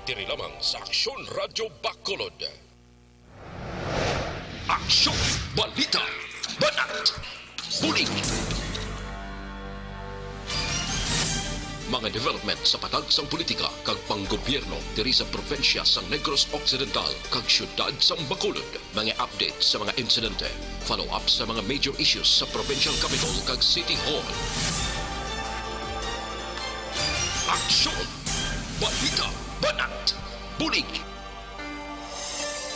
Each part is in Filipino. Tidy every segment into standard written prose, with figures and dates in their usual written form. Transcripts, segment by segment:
diri lamang sa Aksyon Radyo Bacolod. Aksyon, balita, banat, bulig. Mga development sa patagsang politika kag panggobyerno diri sa probinsya sa Negros Occidental kag syudad sa Bacolod. Mga update sa mga insidente, follow-up sa mga major issues sa provincial capital kag City Hall. Aksyon, balita, banat, bulig.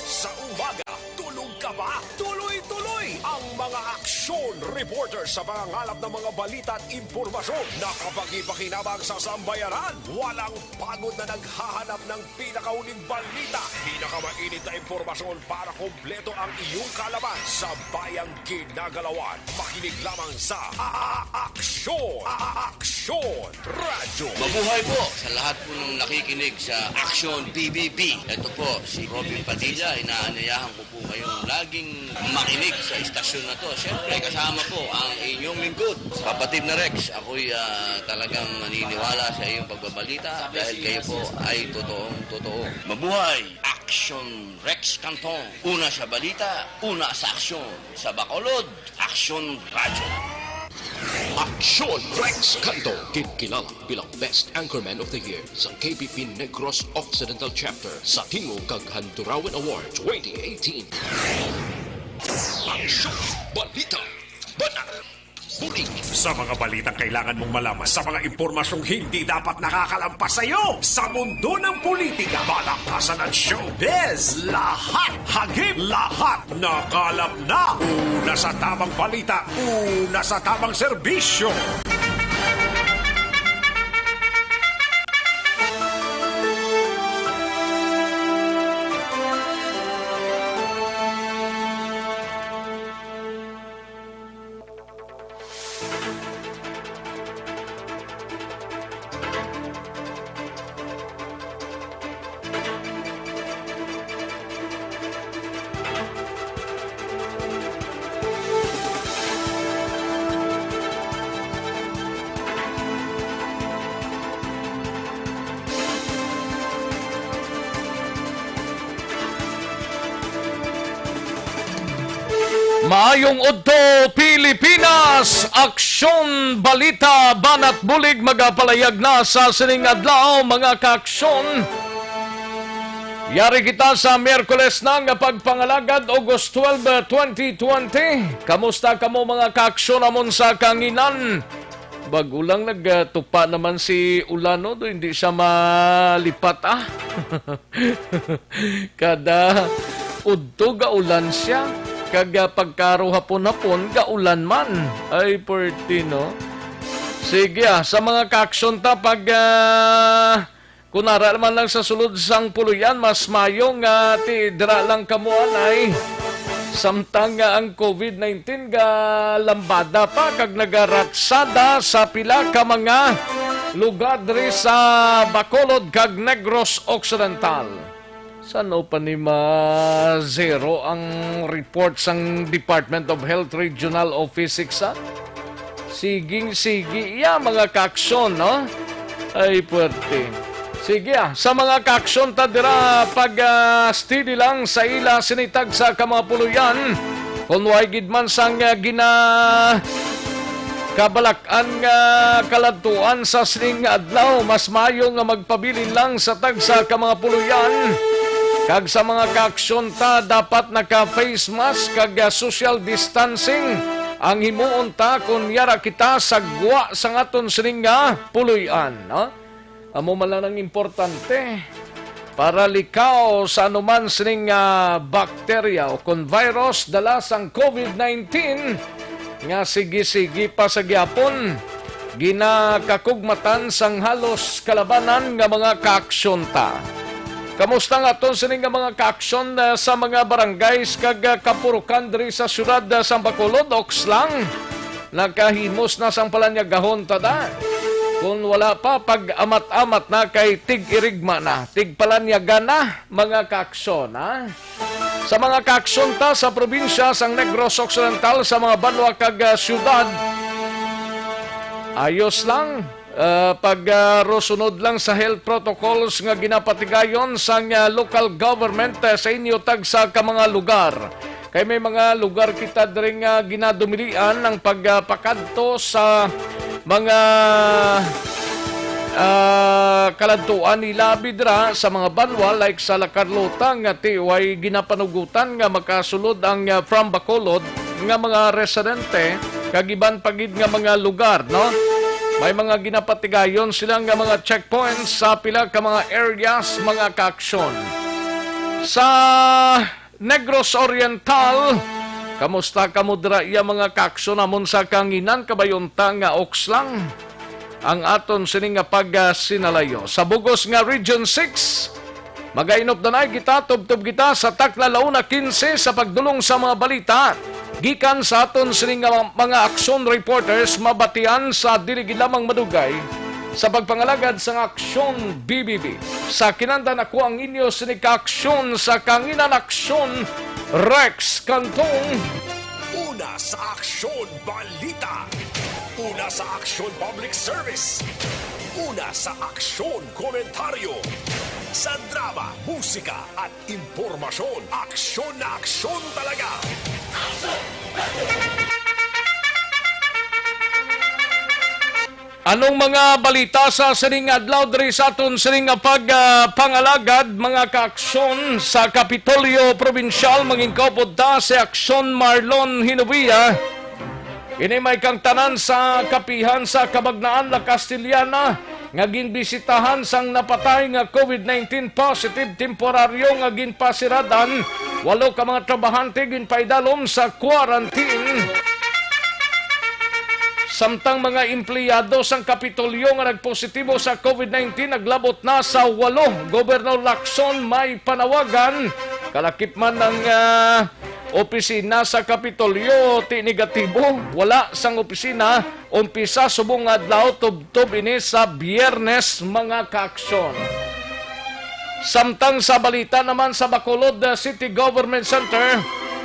Sa umaga, tulog ka ba? Tuloy-tuloy ang mga aksyon reporter sa mga ngalap ng mga balita at impormasyon na kapag ipakinabang sa sambayaran, walang pagod na naghahanap ng pinakauling balita, pinakamainit na impormasyon para kompleto ang iyong kalaman sa bayang kinagalawan. Makinig lamang sa Aksyon! Aksyon Radyo! Mabuhay po sa lahat po ng nakikinig sa Aksyon PBB. Ito po si Robin Padilla. Inaanayahan ko po kayong laging makinig sa istasyon na to. Siyempre kasama po ang inyong lingkod. Kapatid na Rex, ako'y talagang naniniwala sa iyong pagbabalita dahil kayo po ay totoong-totoo. Mabuhay! Aksyon Rex Cantong. Una sa balita, una sa aksyon. Sa Bacolod, Aksyon Radyo. Aksyon Rex Cantong, kilala bilang Best Anchorman of the Year sa KBP Negros Occidental Chapter sa Tingog kag Handurawan Award 2018. Aksyon, balita, banat, bulig. Sa mga balitang kailangan mong malaman, sa mga impormasyong hindi dapat nakakalampas sa iyo, sa mundo ng politika, balakasan at showbiz, lahat, hagip, lahat, nakalap na. Una sa tamang balita, una sa tamang serbisyo. Maayong udto Pilipinas, Aksyon Balita Banat Bulig magapalayag na sa sining adlaw mga kaaksyon. Yari kita sa Miyerkules na nga pagpangalagad August 12, 2020. Kamusta kamo mga kaaksyon amon sa kanginan? Bagulang nagtupa naman si Ulano do hindi siya malipat Kada udto gaulan siya. Kaga pagkaro hapon-hapon, gaulan man. Ay, perti, no? Sige, sa mga kaaksyon ta, pag kunara naman lang sa sulod sang puluyan, mas mayong tidra lang kamuan ay samtang ang COVID-19 ga lambada pa, kag nagaratsada sa pila ka mga lugar diri sa Bacolod kag Negros Occidental. Sano pa ni ma-zero ang report sang Department of Health Regional Office 6? Siging-sige. Mga kaaksyon, no? Ay, puwerte. Sige, sa mga kaaksyon tadira, pag-steady lang sa ila sinitag sa kamapuluyan, kung waigid man sang kabalakan nga kaladtuan sa sining adlaw, mas mayo nga magpabilin lang sa tagsa ka mga puluyan. Kag sa mga kaaksyon ta, dapat naka-face mask kag social distancing ang himuon ta kung yara kita sagwa sa ngaton sining puluyan. No? Amo man lang ang importante para likaw sa anuman sining bakterya o kung virus dala sang COVID-19 nga sige-sige pa sa gyapon ginakakugmatan sang halos kalabanan nga mga kaaksyon ta. Kamusta nga ton sining nga mga kaaksyon sa mga barangays kag kapurukan diri sa syudad sa Bacolod, Oxlang? Nakahimos na sang palanyagahon tada. Kung wala pa, pag amat-amat na kay tig-irigma na, tig-palanyaga na mga kaaksyon, ha? Sa mga kaaksyon ta sa probinsya sang Negros Occidental sa mga banwa kag syudad, ayos lang. pagrosunod lang sa health protocols nga ginapatigayon sa local government sa inyo tag sa ka mga lugar. Kay may mga lugar kita diri nga ginadumilian ang pagpakadto sa mga kaladtuan nila bidra sa mga banwa like sa La Carlota nga tiway ginapanugutan nga makasulod ang from Bacolod nga mga residente kagiban pagid nga mga lugar, no? May mga ginapatigayon silang nga mga checkpoints sa pila ka mga areas, mga kaaksyon. Sa Negros Oriental, kamusta kamudra iya mga kaaksyon namon sa kanginan kabayonta nga okslang ang aton sining nga pagsinalayo. Sa Bugos nga Region 6, magainop danay kita, tubtob kita sa Takla Launa 15 sa pagdulong sa mga balita. Gikan sa aton sining mga aksyon reporters mabatian sa dili lamang madugay sa pagpangalagad sa Aksyon BBB. Sa kinandan ako ang inyo sining kaaksyon sa Kanginan Aksyon Rex Cantong. Una sa Aksyon Balita. Una sa Aksyon Public Service. Una sa Aksyon Komentaryo. Sa drama, musika at impormasyon, aksyon na aksyon talaga. Anong mga balita sa sining adlaw diri sa aton sining pagpangalagad mga kaaksyon sa Kapitolyo Provincial mangin kaupod ta sa Aksyon Marlon Hinubia. Ini may kang tanan sa kapihan sa Kabagnaan La Castellana nga ginbisitahan sang napatay nga COVID-19 positive temporaryo nga ginpasiradan. 8 ka mga trabahante ginpaidalom sa quarantine. Samtang mga empleyado sang Kapitolyo nga nagpositibo sa COVID-19 naglabot na sa 8. Gobernador Lacson may panawagan. Kalakip man ng opisina sa Kapitolyo ti negatibo. Wala sang opisina. Umpisa subong adlaw tubtob ini sa Biyernes mga kaaksyon. Samtang sa balita naman sa Bacolod City Government Center,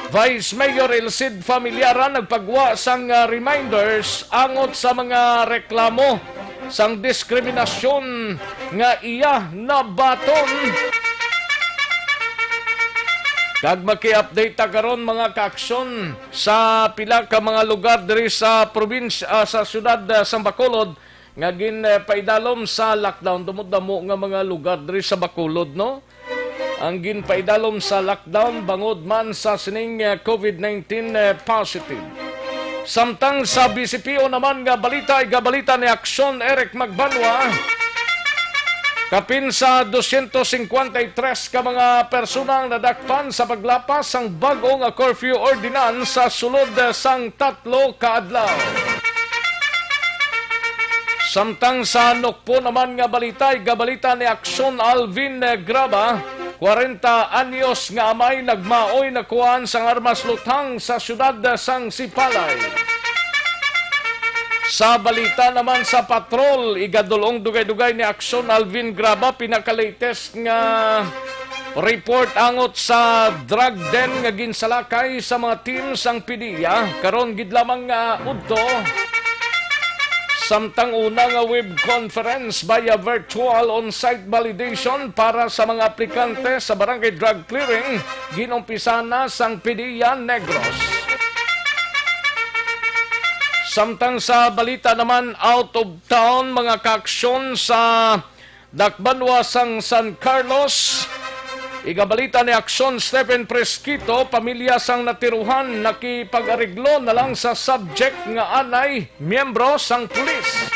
Vice Mayor Elcid Familiaran nagpagwa sang reminders angot sa mga reklamo sang diskriminasyon nga iya nabaton. Kag maki-update ta karon mga kaaksyon sa pila ka mga lugar diri sa probinsya sa syudad sa Bacolod nga ginpaidalom sa lockdown. Dumod-damo nga mga lugar diri sa Bacolod, no? Ang ginpaidalom sa lockdown bangod man sa sining COVID-19 positive. Samtang sa BCPO naman nga balita ay gabalita ni Aksyon Eric Magbanwa. Kapin sa 253 ka mga personang nadakpan sa paglapas ang bagong curfew ordinance sa sulod sang 3 ka adlaw. Samtang sa Nokpo naman nga balita ay gabalita ni Aksyon Alvin Graba, 40 anyos nga amay nagmaoy na kuhaan sang armas lutang sa syudad sang Sipalay. Sa balita naman sa patrol, igadulong dugay-dugay ni Aksyon Alvin Graba, pinaka-latest nga report angot sa drug den nga ginsalakay sa mga team sang PDEA. Karon gid lamang nga udto. Samtang una nga web conference via virtual on-site validation para sa mga aplikante sa barangay drug clearing, ginumpisa na sang PDEA Negros. Samtang sa balita naman out of town mga kaaksyon sa Dakbanwa sang San Carlos, igabalita ni Aksyon Stephen Presquito, pamilya sang natiruhan nakipag-ariglo na lang sa subject nga anay miyembro sang pulis.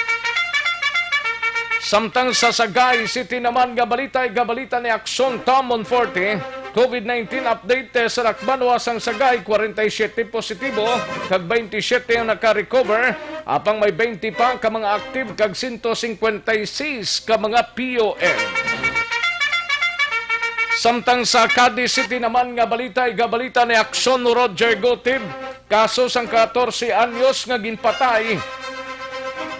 Samtang sa Sagay City naman gabalita ni Aksyon Tom Monforte, COVID-19 update sa Dakbanwa sang Sagay, 47 positibo kag 27 ang naka-recover, apang may 20 pa ka mga active kag 156 ka mga POM. Samtang sa Cadiz City naman nga balita ni Aksyon Roger Gotib, kaso sang 14 anyos nga ginpatay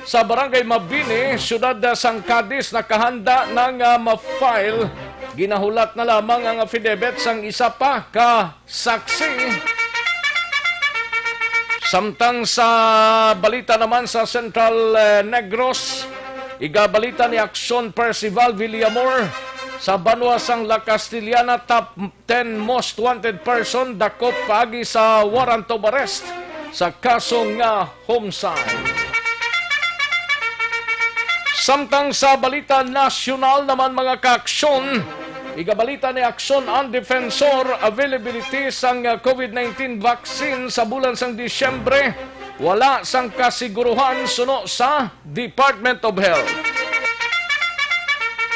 sa barangay Mabini, syudad sang Cadiz, nakahanda na nga ma-file. Ginahulat na lamang ang affidavit sang isa pa ka saksi. Samtang sa balita naman sa Central Negros, Igabalita ni Aksyon Percival Villamor sa Banwasang La Castellana, top 10 most wanted person dakop paagi sa warrant of arrest sa kaso nga homicide. Samtang sa balita nasyonal naman mga kaaksyon, igabalita ni Aksyon ang Defensor availability sang COVID-19 vaccine sa bulan sang Disyembre, wala sang kasiguruhan suno sa Department of Health.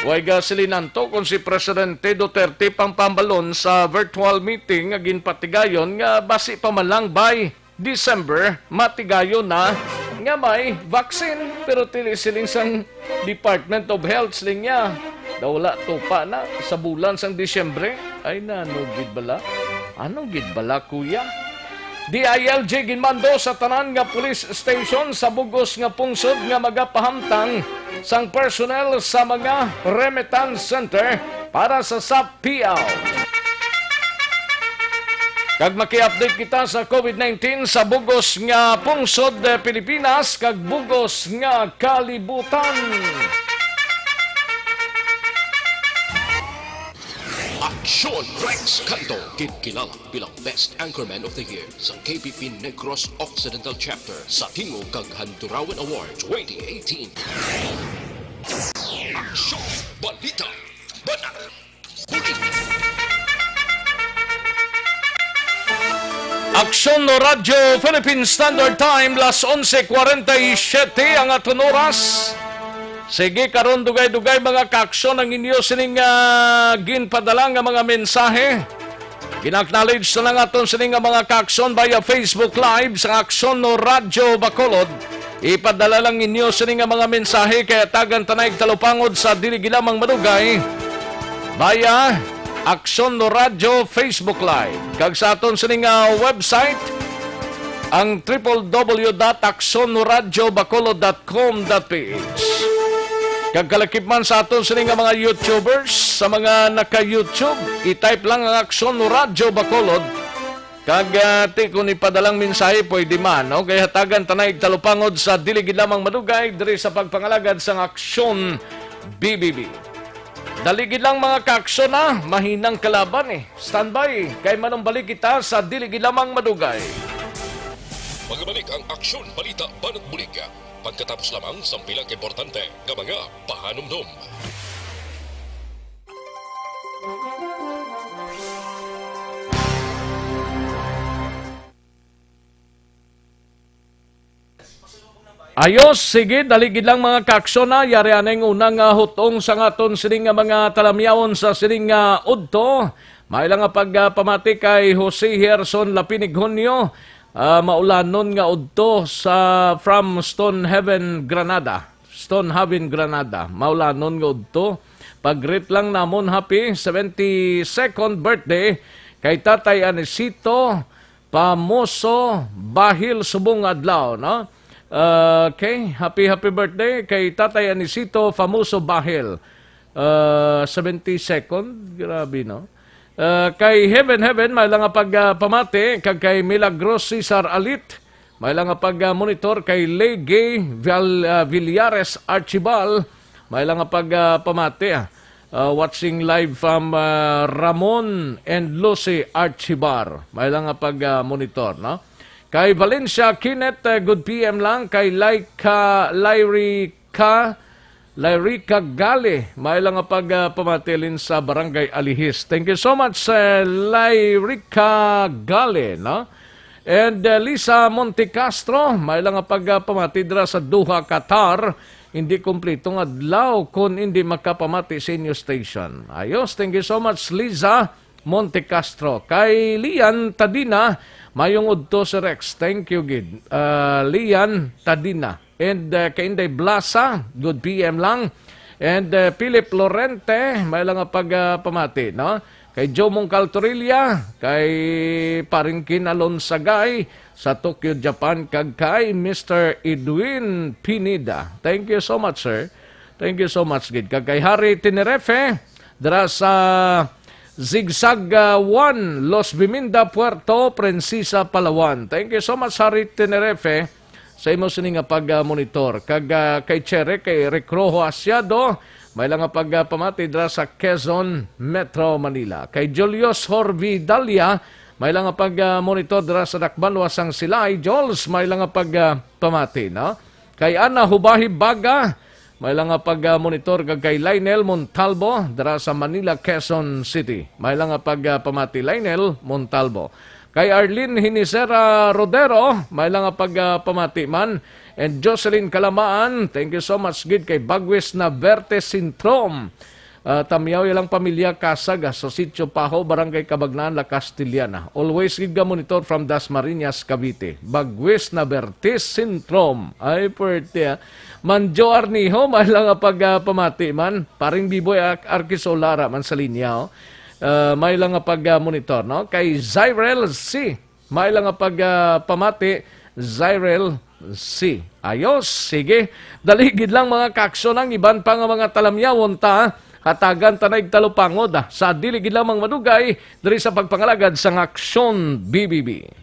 Way gasilinanto kung si Presidente Duterte pang pambalon sa virtual meeting nga ginpatigayon nga basi pa man lang by December matigayon na nga may vaccine pero tili-siling sang Department of Health siling niya daw wala tupa na sa bulan sang Disyembre. Ay nanugid bala? Anong gid bala kuya? DILG ginmando sa tanan nga police station sa bugos nga pungsod nga magapahamtang sang personnel sa mga remittance center para sa SAP payout. Kag maki-update kita sa COVID-19 sa bugos nga pungsod Pilipinas kag bugos nga kalibutan. Aksyon Rex Cantong, kilala bilang Best Anchorman of the Year sa KPP Negros Occidental Chapter sa Tingog kag Handurawan Award 2018. Aksyon, Balita, Banat, Bulig. Aksyon no Radyo Philippine Standard Time, las 11:47 ang aton oras. Sige, karon dugay-dugay mga kaaksyon ang inyo sining ginpadala nga mga mensahe. Gina-acknowledge na lang aton sining mga kaaksyon via Facebook Live sa Aksyon no Radyo Bacolod. Ipadala lang inyo sining mga mensahe kaya tagan tanay talupangod sa dili gilamang madugay via Aksyon no Radyo Facebook Live. Kag sa aton sining website ang www.aksyonoradyobacolod.com.ph. Kag kalakip man sa aton sining mga YouTubers sa mga naka-YouTube, i-type lang ang Aksyon no Radyo Bacolod. Kag kung ipadalang mensahe pwede man, no? Kaya hatagan tanay talupangod sa dili gid lamang madugay diri sa pagpangalagad sang Aksyon BBB. Daligid lang mga kaaksyon na, mahinang kalaban Standby, kay manong balik kita sa dili gid lamang madugay. Magbalik ang Aksyon Balita Banat Bulig. Pagkatapos lamang sa pilang importante ng mga pahanumdum. Ayos, sige, daligid lang mga kaaksyon na, yari aneng unang hutong sa ngaton sining mga talamyawon sa sining udto. May lang nga pagpamati kay Jose Herson Lapinighonyo. Maulanon nga udto sa from Stonehaven, Granada. Maulanon nga udto. Pag-greet lang namon happy 72nd birthday kay Tatay Anisito Pamoso Bahil Subong Adlaw, no? Okay, happy birthday kay Tatay Anisito Famoso Bahil. 72nd, grabe, no? Kay Heaven, may lang nga pagpamati, kag kay Milagros Cesar Alit, may lang nga pag-monitor kay Legay Villares Archibal, may lang nga pagpamati, watching live from Ramon and Lucy Archibar, may lang nga pag-monitor, no? Kay Valencia Kinet, good PM lang, kay Lyrica Gale, may lang nga pagpamatilin sa Barangay Alihis. Thank you so much, Lyrica Gale, no? And Lisa Montecastro, may lang nga pagpamatidra sa Doha, Qatar. Hindi kumpletong adlaw kung hindi makapamati sa inyo station. Ayos, thank you so much, Lisa Montecastro. Kay Lian Tadina, mayong udto si Rex. Thank you, Gid. Lian Tadina. And kay Inday Blasa, good PM lang. And Philip Lorente, may lang nga pagpamati, no? Kay Joe Mongcaltorilla, kay Paringkin Alonsagay sa Tokyo, Japan, kag kay Mr. Edwin Pinida. Thank you so much, sir. Thank you so much, Gid. Kag kay Harry Tenerefe, dara sa Zigzag 1, Los Biminda, Puerto Princesa, Palawan. Thank you so much, Harry Tenerefe. sa imo sini nga pag-monitor. Kag kay Chere, kay Recrojo Asiado, may lang nga pamati dira sa Quezon, Metro Manila. Kay Julius Horvidalia, may lang nga pag-monitor dira sa Dakban, Wasang Silay. Jules, may lang nga pamati, no? Kay Ana Hubahi Baga, may lang nga pag-monitor kay Lionel Montalvo dira sa Manila, Quezon City. May lang nga pamati Lionel Montalvo. Kay Arlene Hinisera Rodero, may lang nga pamati man. And Jocelyn Kalamaan, thank you so much gid kay Bagwis na Verte Syndrome. Tamyaw ilang pamilya Kasag sa Sitio Paho, Barangay Kabagnan, La Castillana. Always gid ka monitor from Dasmariñas, Cavite. Bagwis na Verte Syndrome. Ay, pwerte. Manjo Arniho, may lang nga pamati man. Paring Biboy Arkisolara man sa linya. May lang nga pag-monitor, no? Kay Zyrel C. May lang nga pamati, Zyrel C. Ayos, sige. Daligid lang mga kaksyon ang iban pa nga mga talamyawon ta. Hatagan tanay talupangod sa diligid lamang madugay diri sa pagpangalagad sa Aksyon BBB.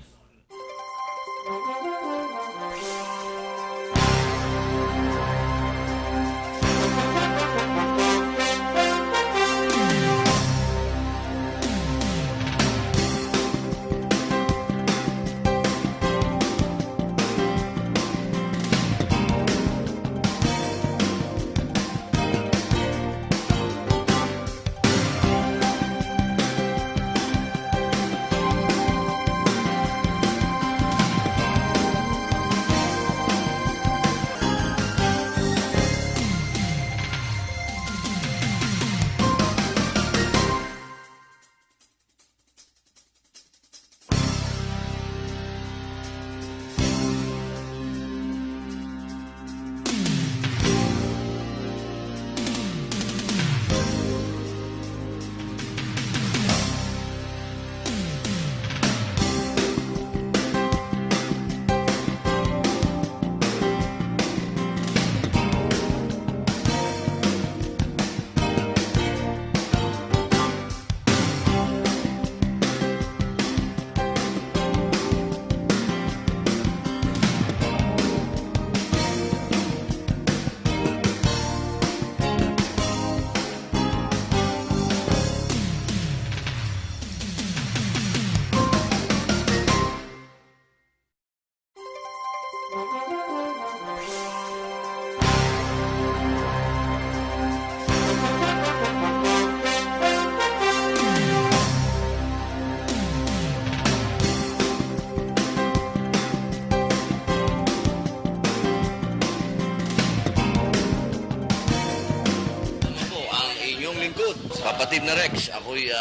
Kapatid na Rex, ako'y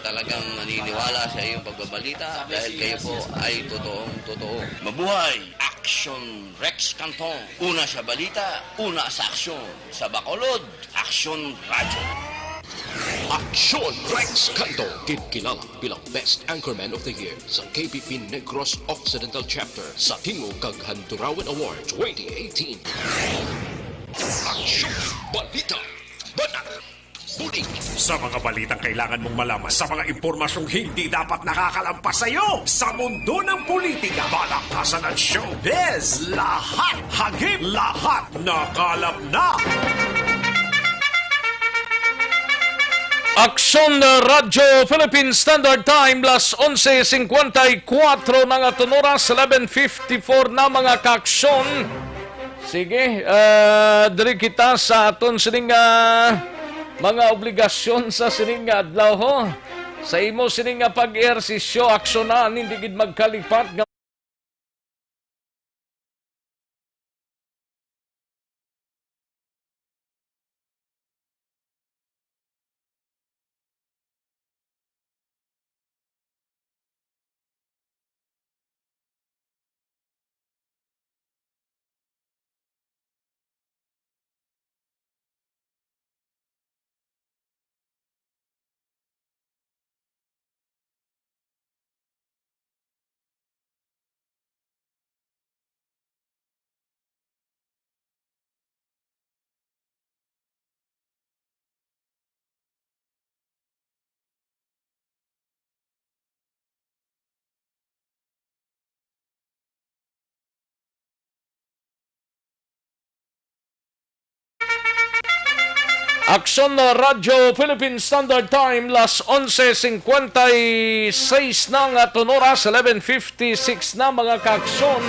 talagang naniniwala sa iyong pagbabalita dahil kayo po ay totoo. Mabuhay! Aksyon Rex Cantong. Una sa balita, una sa aksyon. Sa Bacolod, Aksyon Radyo. Aksyon Rex Cantong, kinilala bilang Best Anchorman of the Year sa KPP Negros Occidental Chapter sa Tingog kag Handurawan Award 2018. Aksyon Balita, Banat, Bulig. Sa mga balitang kailangan mong malaman, sa mga impormasyong hindi dapat nakakalampas sa iyo, sa mundo ng politika, balakasan at showbiz, lahat hagip, lahat nakalap na. Aksyon Radyo Philippine Standard Time, las 11:54 na nga oras, 11:54 na mga kaaksyon. Sige, diri kita sa aton sining mga obligasyon sa sining adlaw ho. Sa imo sining pag-ehersisyo, aksyonan, hindi gid magkalipat nga Aksyon na Radyo Philippine Standard Time, las 11:56 na nga oras, 11:56 na mga kaaksyon.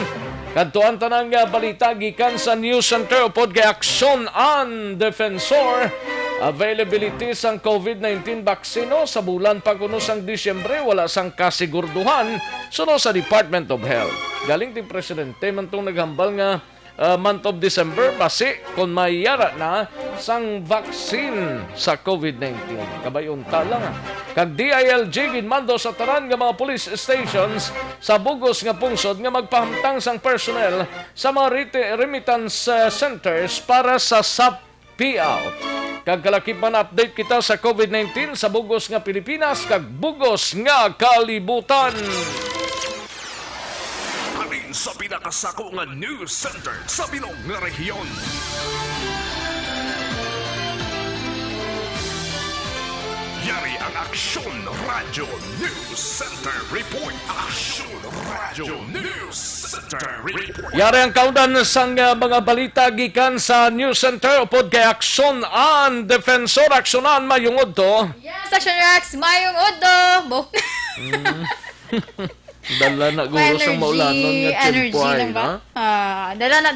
Kadtuan tanang balita gikan sa News Center upod kay Aksyon ang Defensor. Availability sang COVID-19 vaksino sa bulan pa kuno sang Disyembre wala sang kasigurduhan suno sa Department of Health. Galing ti presidente man tong naghambal nga month of December basi kung mayara na sang vaccine sa COVID-19. Kabayon lang. Kag DILG ginmando sa tanan nga mga police stations sa bugos nga pungsod nga magpahamtang sang personnel sa mga remittance centers para sa SAP payout. Kag kalakipan update kita sa COVID-19 sa bugos nga Pilipinas kag bugos nga kalibutan. Halin sa pinakasako nga news center sa bilog nga rehiyon. Yari ang Aksyon Radio News Center Report. Aksyon Radio News Center Report. Yari ang kaudan sang mga balita gikan sa News Center upod kay Aksyon ang Defensor. Aksyonan mayungod to. Yes, Aksyon Rex, mayong udo. Dala na guro sa maulanon nga energy lang ba? Dala na.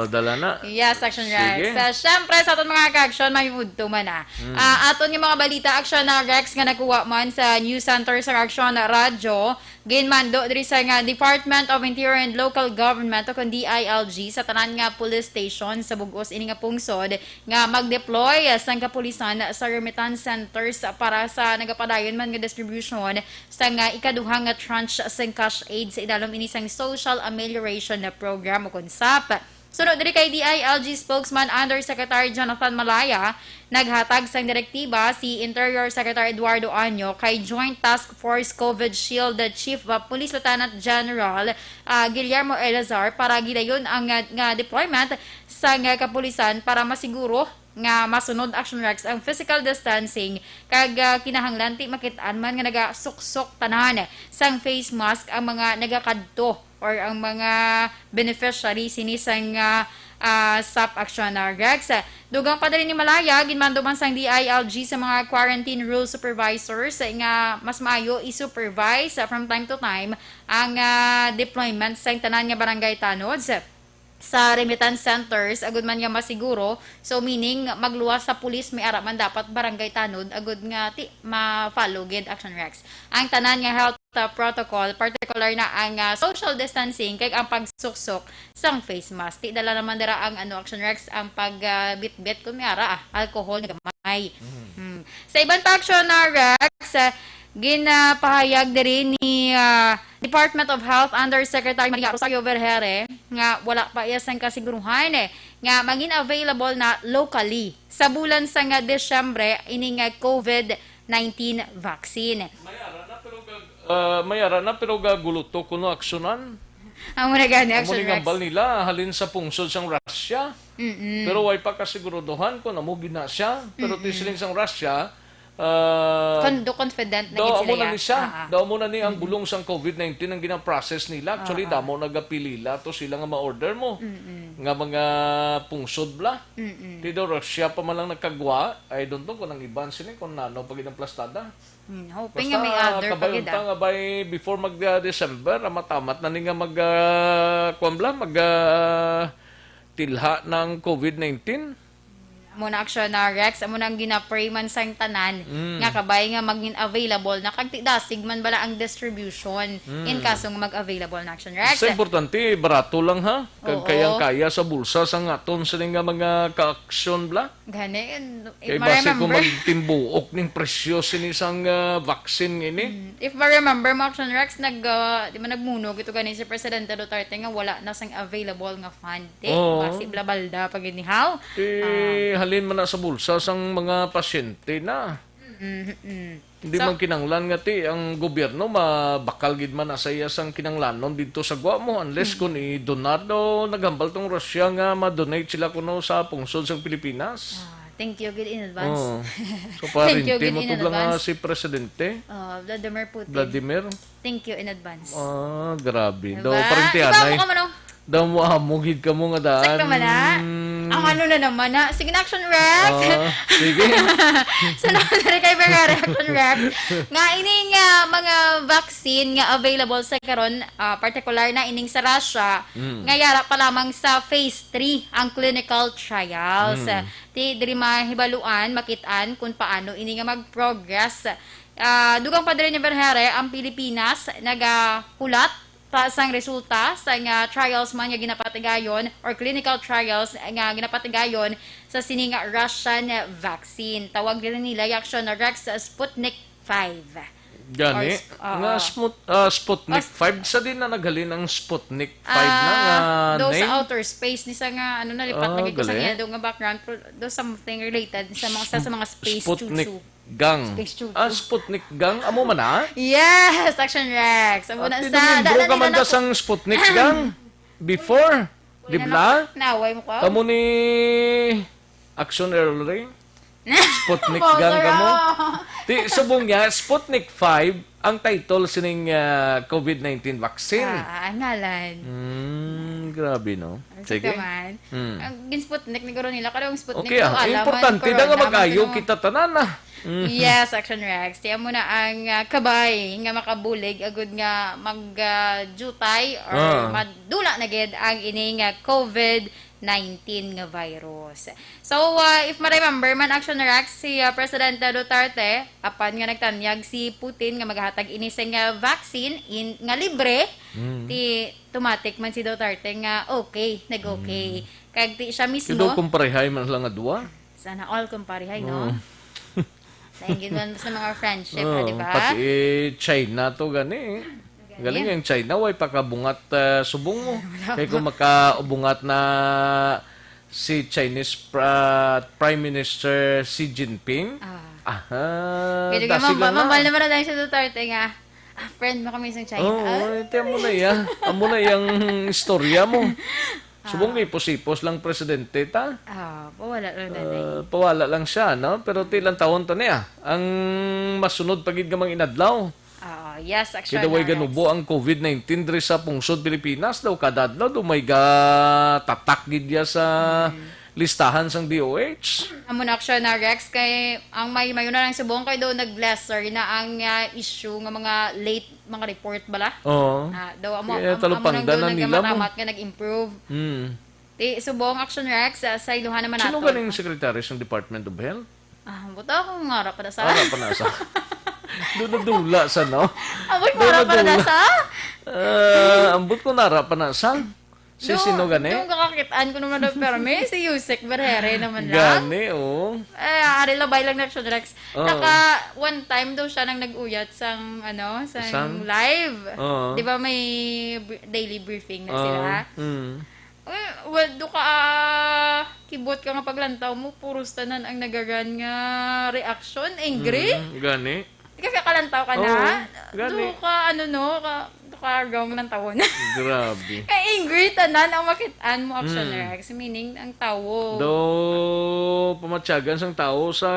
Dala na. Yes, Aksyon Rex. Sige. Siyempre, sa aton mga ka-aksyon, may udto man aton yung mga balita, Aksyon na Rex nga nakuha man sa News Center sa Aksyon na Radyo. Ginmando diri sa nga Department of Interior and Local Government o kung DILG sa tanan nga police station sa bugos ini nga pungsod nga mag-deploy sang kapulisan sa remittance centers para sa nagapadayon man nga distribution sa nga ikaduhang nga tranche sang cash aid sa idalom ini sang Social Amelioration na program o kung SAP. Sunod diri kay DILG spokesman Undersecretary Jonathan Malaya, naghatag sang direktiba si Interior Secretary Eduardo Año kay Joint Task Force COVID Shield Chief Police Lieutenant General Guillermo Elazar para gidayon ang nga deployment sa nga kapulisan para masiguro nga masunod Action Rex ang physical distancing kag kinahanglan ti makitaan man nga nagasuksok tanan sang face mask ang mga nagakadto or ang mga beneficiary sinisang SAP Action Rex. Dugang pa ni Malaya, ginmando man sang DILG sa mga quarantine rule supervisors nga mas maayo i-supervise from time to time ang deployment sa tanan nga barangay tanods sa remittance centers agud man nga masiguro, so meaning magluwas sa pulis may ara man dapat barangay tanod agud nga ti ma-follow gid Action Rex ang tanan nga health protocol, particular na ang social distancing kay ang pagsuksok sang face mask. Ti dala naman dira ang Action Rex ang pagbitbit kun may ara alcohol nga gamay. Sa ibang pa Action Rex ginapahayag diri ni Department of Health Undersecretary Maria Rosario Vergere nga wala pa iya sang kasiguruhan nga maging available na locally sa bulan sa nga Disyembre ini nga COVID-19 vaccine. Mayara na pero gaguluto kuno aksyonan. Ang muna gani Action Rex. Ang nila halin sa pungsod sang Russia. Pero way pa kasiguruduhan kung namugi na siya. Pero tisiling sang Russia confident na gid sila. Daw mo na ni ang bulong sang COVID-19 ang gina-process nila. Actually, damo nagapilila to sila nga ma-order mo. Nga mga pungsod bla. Di daw Russia pa man lang nagkagwa. I don't know kung ang iban sila kung nano pag inaplastada. Hoping nga may other pagid. Basta nga by before mag-December, matamat na ni nga tilha ng COVID-19. Muna Action Rex, amo nang gina-pray man sang tanan nga kabay nga maging available na kag dasig man bala ang distribution in kaso nga mag-available na Action Rex. Sa importante, barato lang ha. Kag kayang-kaya sa bulsa sang aton sa nga mga ka-aksyon bla. Gani, kay base kung magtimbuok ning presyo sini sang vaccine ini. If I remember mo Action Rex di man nagmunog ito gani si Presidente Duterte nga wala na sang available nga fund. Basi blabalda pag inihaw. Halin man na sa bulsa sang mga pasyente na. Hindi man kinanglan nga ti ang gobyerno mabakal gid man na sa iya sang kinanglanon dito sa gwa mo unless kun i-donado naghambal tong Russia nga ma-donate sila kuno sa pungsod sang Pilipinas. Thank you good in advance. So parinti mo to lang si Presidente. Vladimir Putin. Thank you in advance. Grabe. Diba? Daw parinti anay. Daw mo amugid ka mo nga daan. Sakta man Ang ano na naman na. Sige na, Action Rex. Sige. Salamat na rin kay Bergara, Action Rex. Nga ining mga vaccine nga available sa karon, particular na ining sa Russia, nga yara pa lamang sa phase 3 ang clinical trials. Di diri mahibaluan, makitaan kung paano ini nga mag-progress. Dugang pa rin ni Bergara, ang Pilipinas nagahulat sang resulta sa nga trials man nga ginapatigayon or clinical trials nga ginapatigayon sa sining Russian vaccine. Tawag nila yung Aksyon Rex Sputnik 5. Gani. Nga Sputnik 5 sa din na naghalin ang Sputnik 5 na nga do name. sa outer space ni sa nga ano na lipat lagi ko sa nga do nga background do something related sa mga space Sputnik chuchu. Gang. Space chuchu. Sputnik Gang. Amo man na? Yes, Action Rex. Amo na At sa tinumindro ka man da sang Sputnik Gang before. Di ba? Naway mo ko. Kamu ni Aksyon Early. Sputnik Gang kamo. Di subong niya Sputnik 5 ang title sining COVID-19 vaccine. Ang ngalan. Grabe no. Sige. Ang Sputnik ni guro nila kada ang Sputnik okay, importante da nga mag-ayo kita tanan na. Yes, Action Rex. Tiyan mo na ang kabay nga makabulig agud nga mag-jutay or madula na gid ang ining COVID-19 nga virus. So, if ma-remember man, Action Rex, si Presidente Duterte, apan nga nagtanyag si Putin nga maghatag ini nga vaccine nga libre, ti tumatik man si Duterte nga okay, nag-okay. Kag ti siya mismo. Kado kumparehay man lang nga duwa. Sana all kumparehay, no? Dahil man sa mga friendship, di ba? Pati China to gani. Galing yung China, way pakabungat subong mo. Kaya kung makaubungat na si Chinese Prime Minister Xi Jinping, Kaya mamahal naman na tayo sa Duterte nga, friend mo kami sa China. Ito mo na yan. Amo na yung istorya mo. Subong ipos-ipos lang presidente ta. Pawala lang nanay. Pawala lang siya, no? Pero tilang taon ta niya. Ang masunod pagid gamang inadlaw. Yes, actually. Kaya way ganubo ang COVID-19 diri sa pungsod Pilipinas daw kada adlaw do may tatak gid ya sa listahan sang DOH. Amo na Aksyon na Rex kay ang mayo na lang subong kay do nag-lesser na ang issue nga mga late mga report bala. Oo. Daw amo talupang danan nila mo. nga nag-improve. Ti subong Action Rex sa iluhan naman nato. Sino ganing secretary sa Department of Health? Buta akong ngarap pa sa. Para pa na sa. Dula sa no. Ambot nara pa na sa. Ambot ko nara pa na sa. Si sino gani? Yung kakakitaan ko naman ng perme, si Yusek Barrere naman lang. Gani, oo. Ari labay lang na Action Rex. One time daw siya nang nag-uyat sang live. Di ba may daily briefing na sila? Do ka kibot ka nga paglantaw mo, puros tanan ang nagagan nga reaction, angry. Gani. Di ka kalantaw ka na? Gani. Do ka wrong ng tawon. Grabe. Kaya angry tanan ang makitaan mo Action Rex. Meaning, ang tawo. Do pamatyagan sang tao sa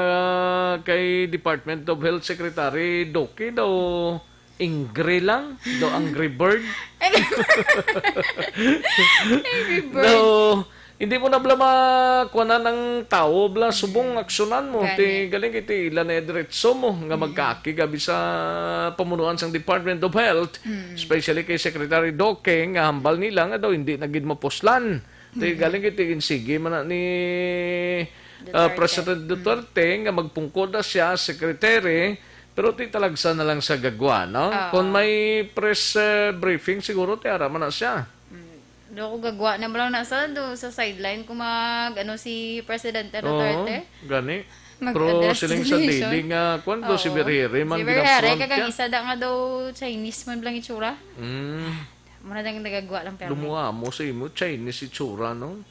kay Department of Health Secretary Doki daw angry lang. Do angry bird. Angry bird. Do hindi mo na bala makuha ng tao bala subong aksyonan mo. Ti galing iti ilan na diretso mo nga magkaki gabi sa pamunuan sang Department of Health, especially kay Secretary Doke nga hambal nila nga daw hindi nagid mapuslan. Ti galing iti insige man ni President Duterte nga magpungkod na siya secretary pero ti talagsa na lang sa gagwa, no? Kung may press briefing siguro ti araman na siya. Do ko gagwa na lang na sa sideline kung si Presidente Duterte. Gani. Pero siling sa daily nga kwento si Berhere man ginapron kagang isa da nga daw Chinese man lang itsura. Muna dang nagagwa lang pero. Lumuha mo sa imo Chinese itsura, no?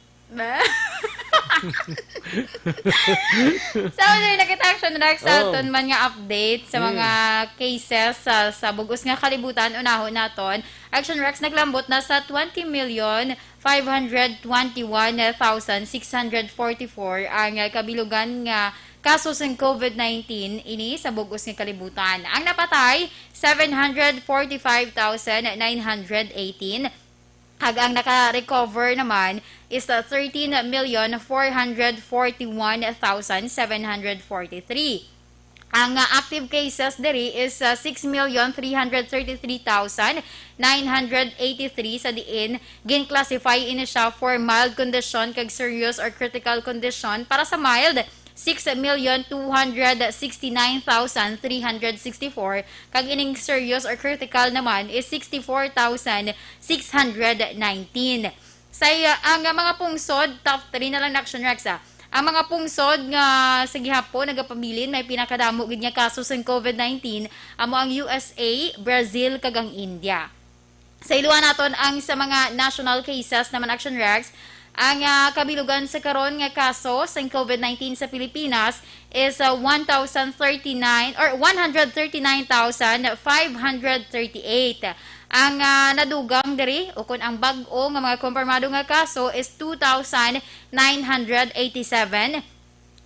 So, nakita Action Rex sa aton man nga update sa mga cases sa bugos nga kalibutan unahon naton. Action Rex naglambot na sa 20,521,644 ang kabilugan nga kaso ng COVID-19 ini sa bugos nga kalibutan. Ang napatay 745,918. Kag ang naka-recover naman is 13,441,743. Ang active cases diri is 6,333,983 sa diin gin-classify ini siya for mild condition kag serious or critical condition. Para sa mild, 6,269,364 kag ining serious or critical naman is 64,619. Say ang mga pungsod, top 3 na lang na Aksyon Rex. Ang mga pungsod nga sa gihapon nagapabilin may pinakadamo gid nga kaso sa COVID-19 amo ang USA, Brazil kag ang India. Sa iluan naton ang sa mga national cases naman Aksyon Rex, ang kabilugan sa karon nga kaso sa COVID-19 sa Pilipinas is 139,538. Ang nadugang diri o kun ang bag-o nga mga kumpirmado nga kaso is 2,987.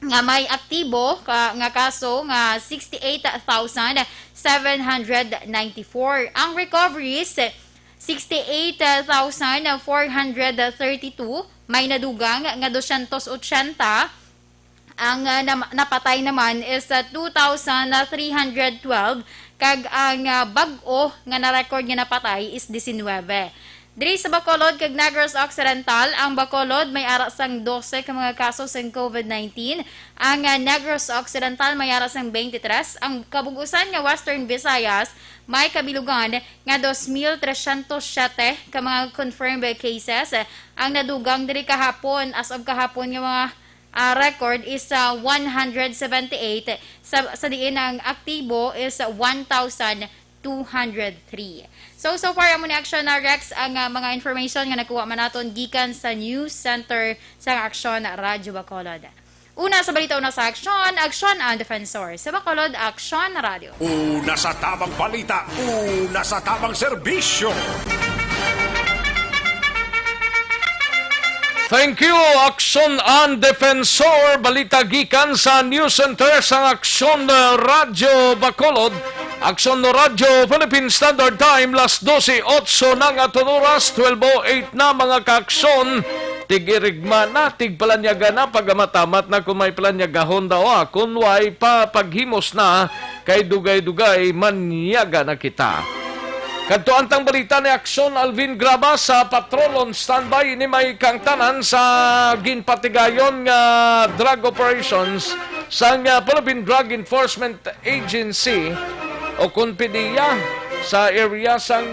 Nga may aktibo nga kaso nga 68,794. Ang recoveries 68,432. May nadugang nga 280. Ang napatay naman is 2,312. Kag ang bag-o nga na-record nga napatay is 19. Diri sa Bacolod kag Negros Occidental, ang Bacolod may ara sang 12 ka mga kaso sa COVID-19. Ang Negros Occidental may ara sang 23. Ang kabugusan nga Western Visayas may kabilugan nga 2,307 ka mga confirmed cases. Ang nadugang diri kahapon as of kahapon nga mga record is 178. Sa diin ang aktibo is 1,203. So far amo ni Aksyon na Rex ang mga information nga nakuha man naton gikan sa News Center sa Aksyon Radyo Bacolod. Una sa balita, una sa Aksyon, Aksyon ang Defensor. Sa Bacolod, Aksyon Radio. Una sa tamang balita, una sa tamang serbisyo. Thank you, Aksyon ang Defensor. Balita gikan sa News Center sa Aksyon Radyo Bacolod. Aksyon Radyo Philippine Standard Time, las 12:08 na nga oras, 12:08 na mga kaaksyon. Tigirigma na, tigpalanyaga na, pagamatamat na kung may palanyagahon daw kung way papaghimos na, kay dugay-dugay manyaga na kita. Kadto antang balita ni Aksyon Alvin Graba sa patrol on standby ni may kangtanan sa ginpatigayon nga drug operations sa Philippine Drug Enforcement Agency o kunpidiya sa area sang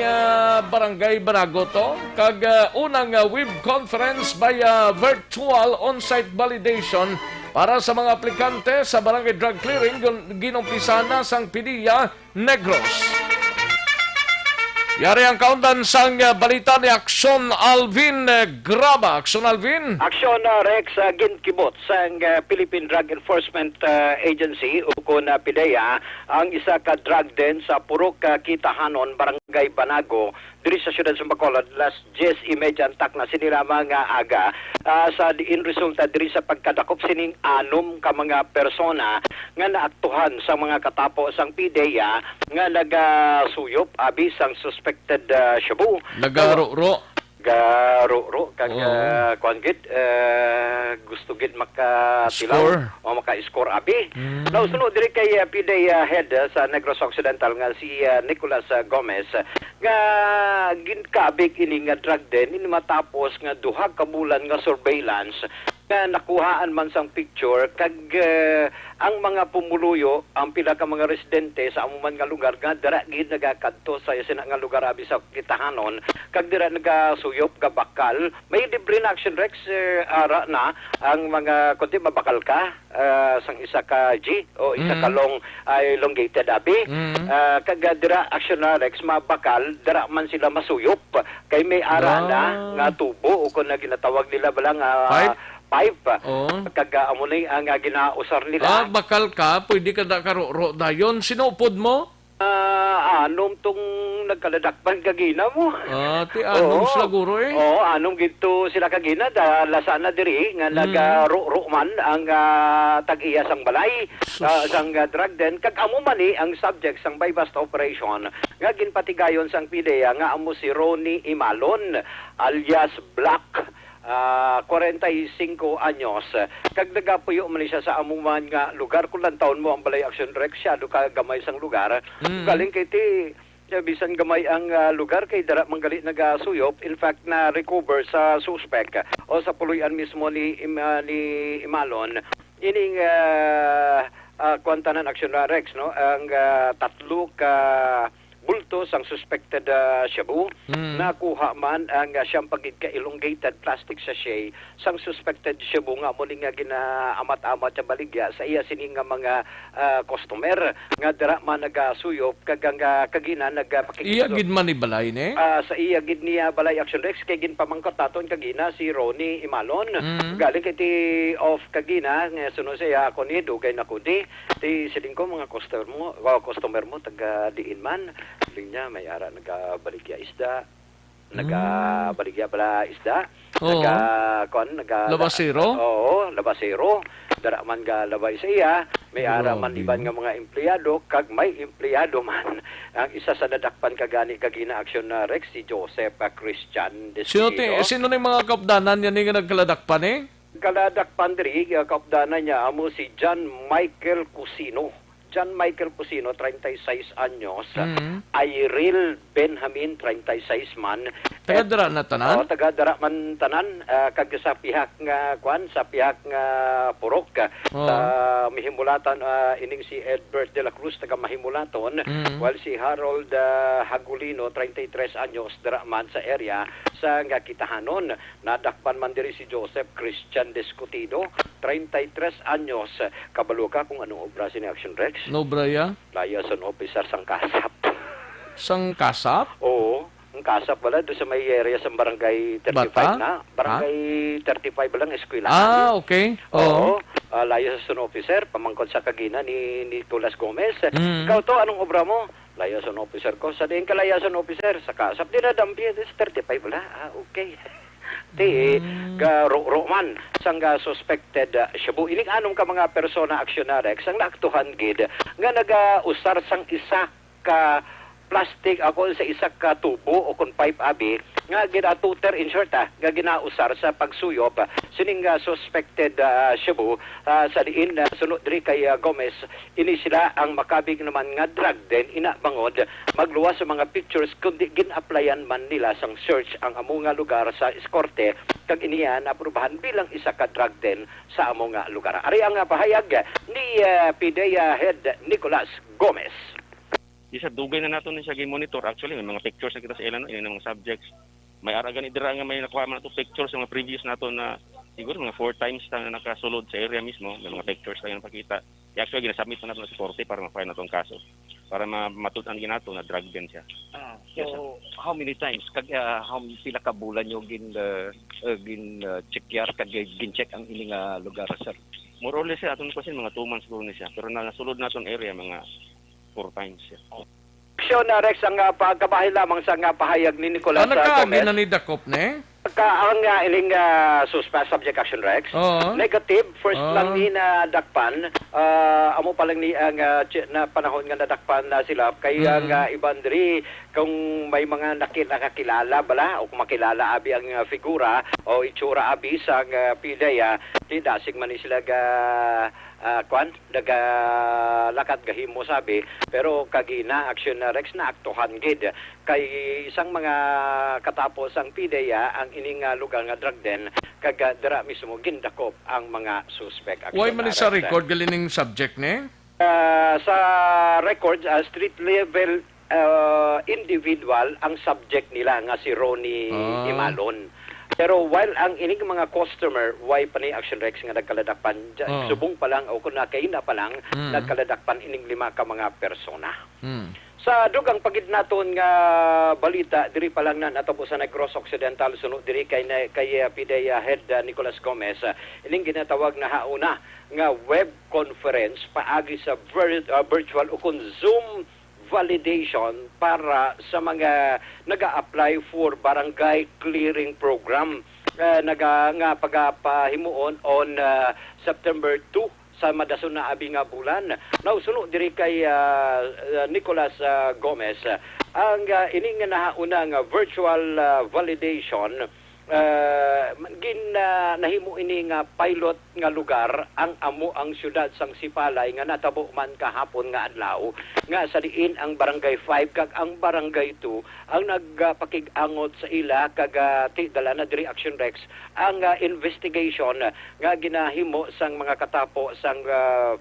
Barangay Banagoto kag unang web conference by virtual on-site validation para sa mga aplikante sa Barangay Drug Clearing ginumpisa na sang Pidiya Negros. Yari ang kaundan sang balita ni Aksyon Alvin Graba. Aksyon Alvin? Aksyon Rex ginkibot sang Philippine Drug Enforcement Agency o kun PIDEA ang isa ka drug den sa Purok Kitahanon, Barangay Banago, diri sa siyudad sa Bacolod, las 10:30 antak na sinira mga aga sa diin resulta diri sa pagkadakop sining 6 ka mga persona nga naaktuhan sa mga katapo sang PIDEA nga nagasuyop abi sang suspected shabu. Nagaro-ro. Garo-ro kag kuan gid gusto gid makatilaw o maka-score abi. Now sunod diri kay PIDEA head sa Negros Occidental nga si Nicolas Gomez nga ginkabig ini nga drug den ini matapos nga duha ka bulan nga surveillance nga nakuhaan man sang picture kag ang mga pumuluyo ang pila ka mga residente sa amuman nga lugar nga dira gid nagakadto sa sina nga lugar abi sa Kitahanon kag dira nagasuyop ka bakal may discipline action Rex ara na ang mga kunti mabakal ka sang isa ka G o isa ka long elongated abi kag dira action Rex mabakal dira man sila masuyop kay may ara na nga tubo o kun na ginatawag nila balang pipe. Kag amunay ang ginausar nila. Bakal ka, pwede ka na karo-ro dayon. Sinupod mo? Nung tong anong nagkaladakpan kagina mo. Ti anong Oo. slaguro eh. Oo, anong gito sila kagina lasana diri nga nag-ro man ang tag-iya sang balay sang drug den kag amo man ang subject sang bypass operation nga ginpatigayon sang PDEA nga amo si Ronnie Imalon alias Black 45 anyos. Kag nagapuyo man siya sa amuman nga lugar kung lang taon mo ang balay Aksyon Rex siya do ka gamay sang lugar. Galing kay ti bisan gamay ang lugar kay dara manggali nagasuyop. In fact na recover sa suspect o sa puluyan mismo ni Imalon ining kwantanan Aksyon Rex no ang tatlo ka bultos ang suspected shabu nakuha man ang siyang pagid ka elongated plastic sachet sang suspected shabu nga muli nga ginaamat-amat sa baligya sa iya sining nga mga customer nga dira man nagasuyop kagang kagina nagpakikita Iya gid man ni balay ne. sa iya gid niya balay Aksyon Rex kay ginpamangkot naton kagina si Ronnie Imalon galing kay ti off kagina nga suno siya ako ni dugay na kundi ti siling ko mga customer mo taga diin man linya may ara nagabaligya isda nagabaligya bala isda Labasero? Oo, labasero. Dara man ga labay sa iya, may ara man iban nga mga empleyado kag may empleyado man. Ang isa sa nadakpan kagani kagina Aksyon Rex si Joseph Christian Desquido. Sino ni mga kapdanan yan nga nagkaladakpan eh? Kaladakpan diri kapdanan niya amo si John Michael Cusino. John Michael Cusino, 36 anyos. Iril Benjamin, 36 man. Taga-dara na tanan? Taga-dara man tanan. Kag sa pihak nga sa pihak nga Purok. Sa mahimulatan ining si Edbert de la Cruz taga mahimulaton. While si Harold Hagulino, 33 anyos, dara man sa area sa nga Kitahanon. Nadakpan man diri si Joseph Christian Descutido, 33 anyos. Kabalo ka kung anong obra ni Aksyon Rex? No, Braya? Liaison officer sang Kasap. Sang Kasap? Oo. Ang Kasap wala doon sa may area sa barangay 35 Bata? na. Barangay 35 lang, eskwela. Okay. Oo. Liaison officer, pamangkot sa kagina ni Nicolas Gomez. Ikaw to, anong obra mo? Liaison officer ko. Sa diin ka liaison officer, sa Kasap. Dinadampi, 35 wala. Okay. Roman sang suspected shabu ining anong ka mga persona aksyonarex ang naaktuhan gid nga naga-usar sang isa ka plastic ako sa isa ka tubo o kon pipe abi nga ginatuter in short nga ginausar sa pagsuyop sining suspected shabu sa diin sunod diri kay Gomez ini sila ang makabig naman nga drug den ina bangod magluwas sa mga pictures kundi gin-applyan man nila sang search ang amo nga lugar sa Escorte kag iniya naaprubahan bilang isa ka drug den sa amo nga lugar. Ari ang pahayag ni PDEA Head Nicolas Gomez. Isa dugay na nato ni siya monitor actually may mga pictures na kita sa ilan ini mga subjects may ara gani dira nga may nakuha man nato pictures sa mga previous nato na siguro mga 4 times na nakasulod sa area mismo may mga pictures na pakita actually ginasubmit na nato sa korte para ma-file natong kaso para matutan ginato na drug den siya. So yes, how many times how pila ka bulan yo gin check kag gin check ang ining lugar sir? More or less aton ko mga 2 months siguro ni siya pero nasulod naton area mga 4 times siya. Aksyon Rex ang pagkabahin lamang sa pahayag ni Nicolas Gomez. Nagkaagi na ni Dakop ne? Ang ining suspect subject Aksyon Rex. Negative. First lang ni na dakpan. Amo pa lang ni ang na panahon nga nadakpan na sila. Kaya ang ibandri kung may mga nakakilala bala o kung makilala abi ang figura o itsura abi sa PDEA, tidasig man ni sila lakad gahimo sabi pero kagina Aksyon Rex na aktuhan gid kay isang mga katapos ang PDEA ang ining lugar nga drug den kag dira mismo gindakop ang mga suspect. Why man sa record galining subject ne? Sa record street level individual ang subject nila nga si Ronnie Imalon. Pero while ang ining mga customer, why pa ni Aksyon Rex nga nagkaladakpan, subong pa lang o kung nakaina pa lang, nagkaladakpan ining 5 ka mga persona. Sa dugang pagid naton nga balita, diri pa lang na natapos sa Negros Occidental, sunod diri kay PDEA Head Nicolas Gomez, ining ginatawag na hauna nga web conference paagi sa virtual o kung Zoom validation para sa mga nag-a-apply for barangay clearing program nga pagapahimuon on September 2 sa madason na abi nga bulan. Nausuno diri kay Nicolas Gomez ang ining nahaunang virtual validation nahimo ini nga pilot nga lugar ang amo ang syudad sang Sipalay nga natabo man kahapon nga adlaw nga sa diin ang barangay 5 kag ang barangay 2 ang nagpakig-angot sa ila kag dala na diri Aksyon Rex ang investigation nga ginahimo sang mga katapo sang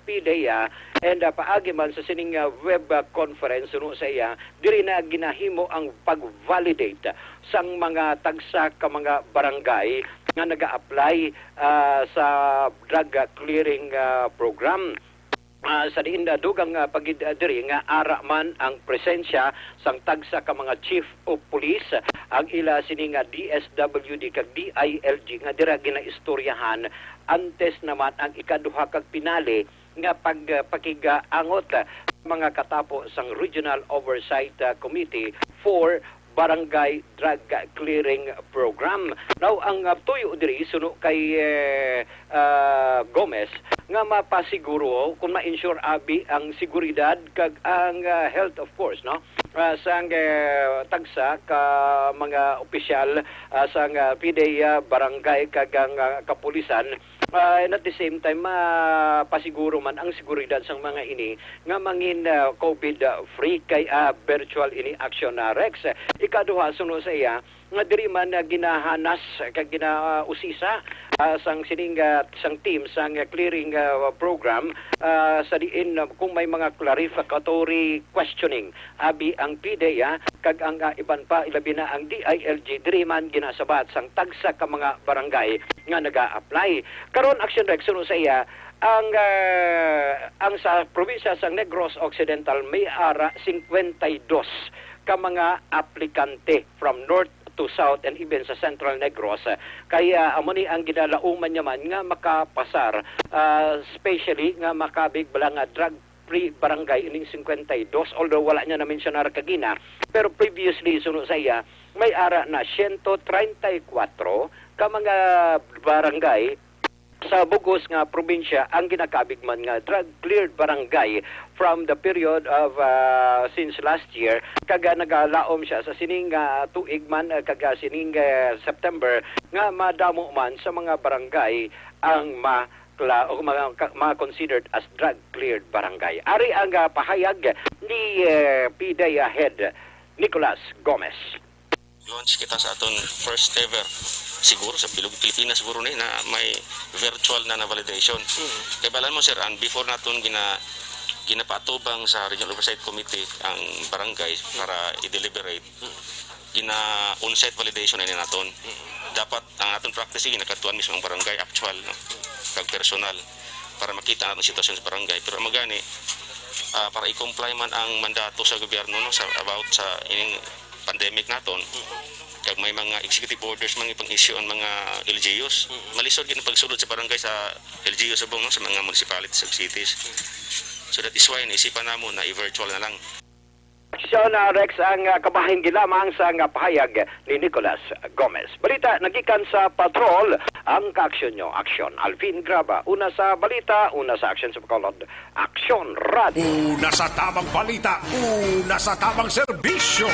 PDEA and paagi man sa sining web conference no sa iya diri na ginahimo ang pag-validate sang mga tagsa ka mga barangay nga naga-apply sa drug clearing program. Sa diin dugang pagidiri nga ara man ang presensya sang tagsa ka mga chief of police ang ila sining DSWD kag DILG nga dira ginaistoryahan antes naman ang ikaduha kag pinali nga pagpakigaangot mga katapo sang Regional Oversight Committee for Barangay Drug Clearing Program. Now, ang tuyo diri suno kay Gomez nga mapasiguro kung ma-ensure abi ang seguridad kag ang health of course no sang tagsa ka mga opisyal sang PDEA barangay kag ang kapulisan and at the same time pasiguro man ang seguridad sang mga ini nga mangin COVID free kay virtual ini Aksyon Rex. Ikaduha suno sa iya nga diri man ginahanas kag ginausisa sang sining sang team sang clearing program sa diin kung may mga clarificatory questioning abi ang PDEA kag ang iban pa ilabi na ang DILG diri man ginasabat sang tagsa ka mga barangay nga naga-apply. Karon Aksyon Rex suno sa iya ang sa probinsya sang Negros Occidental may ara 52 ka mga aplikante from north to south and even sa Central Negros. Kaya amo ni ang ginalauman niya man nga makapasar especially nga makabig bala nga drug-free barangay ining 52 although wala niya na mensyonar kagina pero previously suno sa iya may ara na 134 ka mga barangay sa bugos nga probinsya ang ginakabig man nga drug-cleared barangay from the period of since last year kaga nagalaom siya sa sining tuig man kaga sining September nga madamo man sa mga barangay ang ma-considered as drug-cleared barangay. Ari ang pahayag ni PDEA Head Nicolas Gomez. Launch kita sa aton first ever siguro sa Pilipinas siguro na may virtual na validation. Kaya balan mo sir, before naton ginapatubang sa Regional Oversight Committee ang barangay para i-deliberate, on-site validation na naton. Dapat ang aton practice ginakatuan mismo ang barangay actual no, kag personal para makita natin sitwasyon sa barangay. Pero magani para i-comply man ang mandato sa gobyerno no about sa ining pandemic naton. Kag may mga executive orders mga ipang-issue ang mga LGUs. Malisod gid ang pagsulod sa barangay sa LGUs subong no, sa mga municipalities ug cities. So that is why naisipan namo na i-virtual na lang. Aksyon Rex ang kabahin gilamang sa pahayag ni Nicolas Gomez. Balita nagikan sa patrol ang kaaksyon nyo. Aksyon Alvin Graba. Una sa balita, una sa aksyon sa Bacolod. Aksyon Radio. Una sa tamang balita, una sa tamang serbisyo.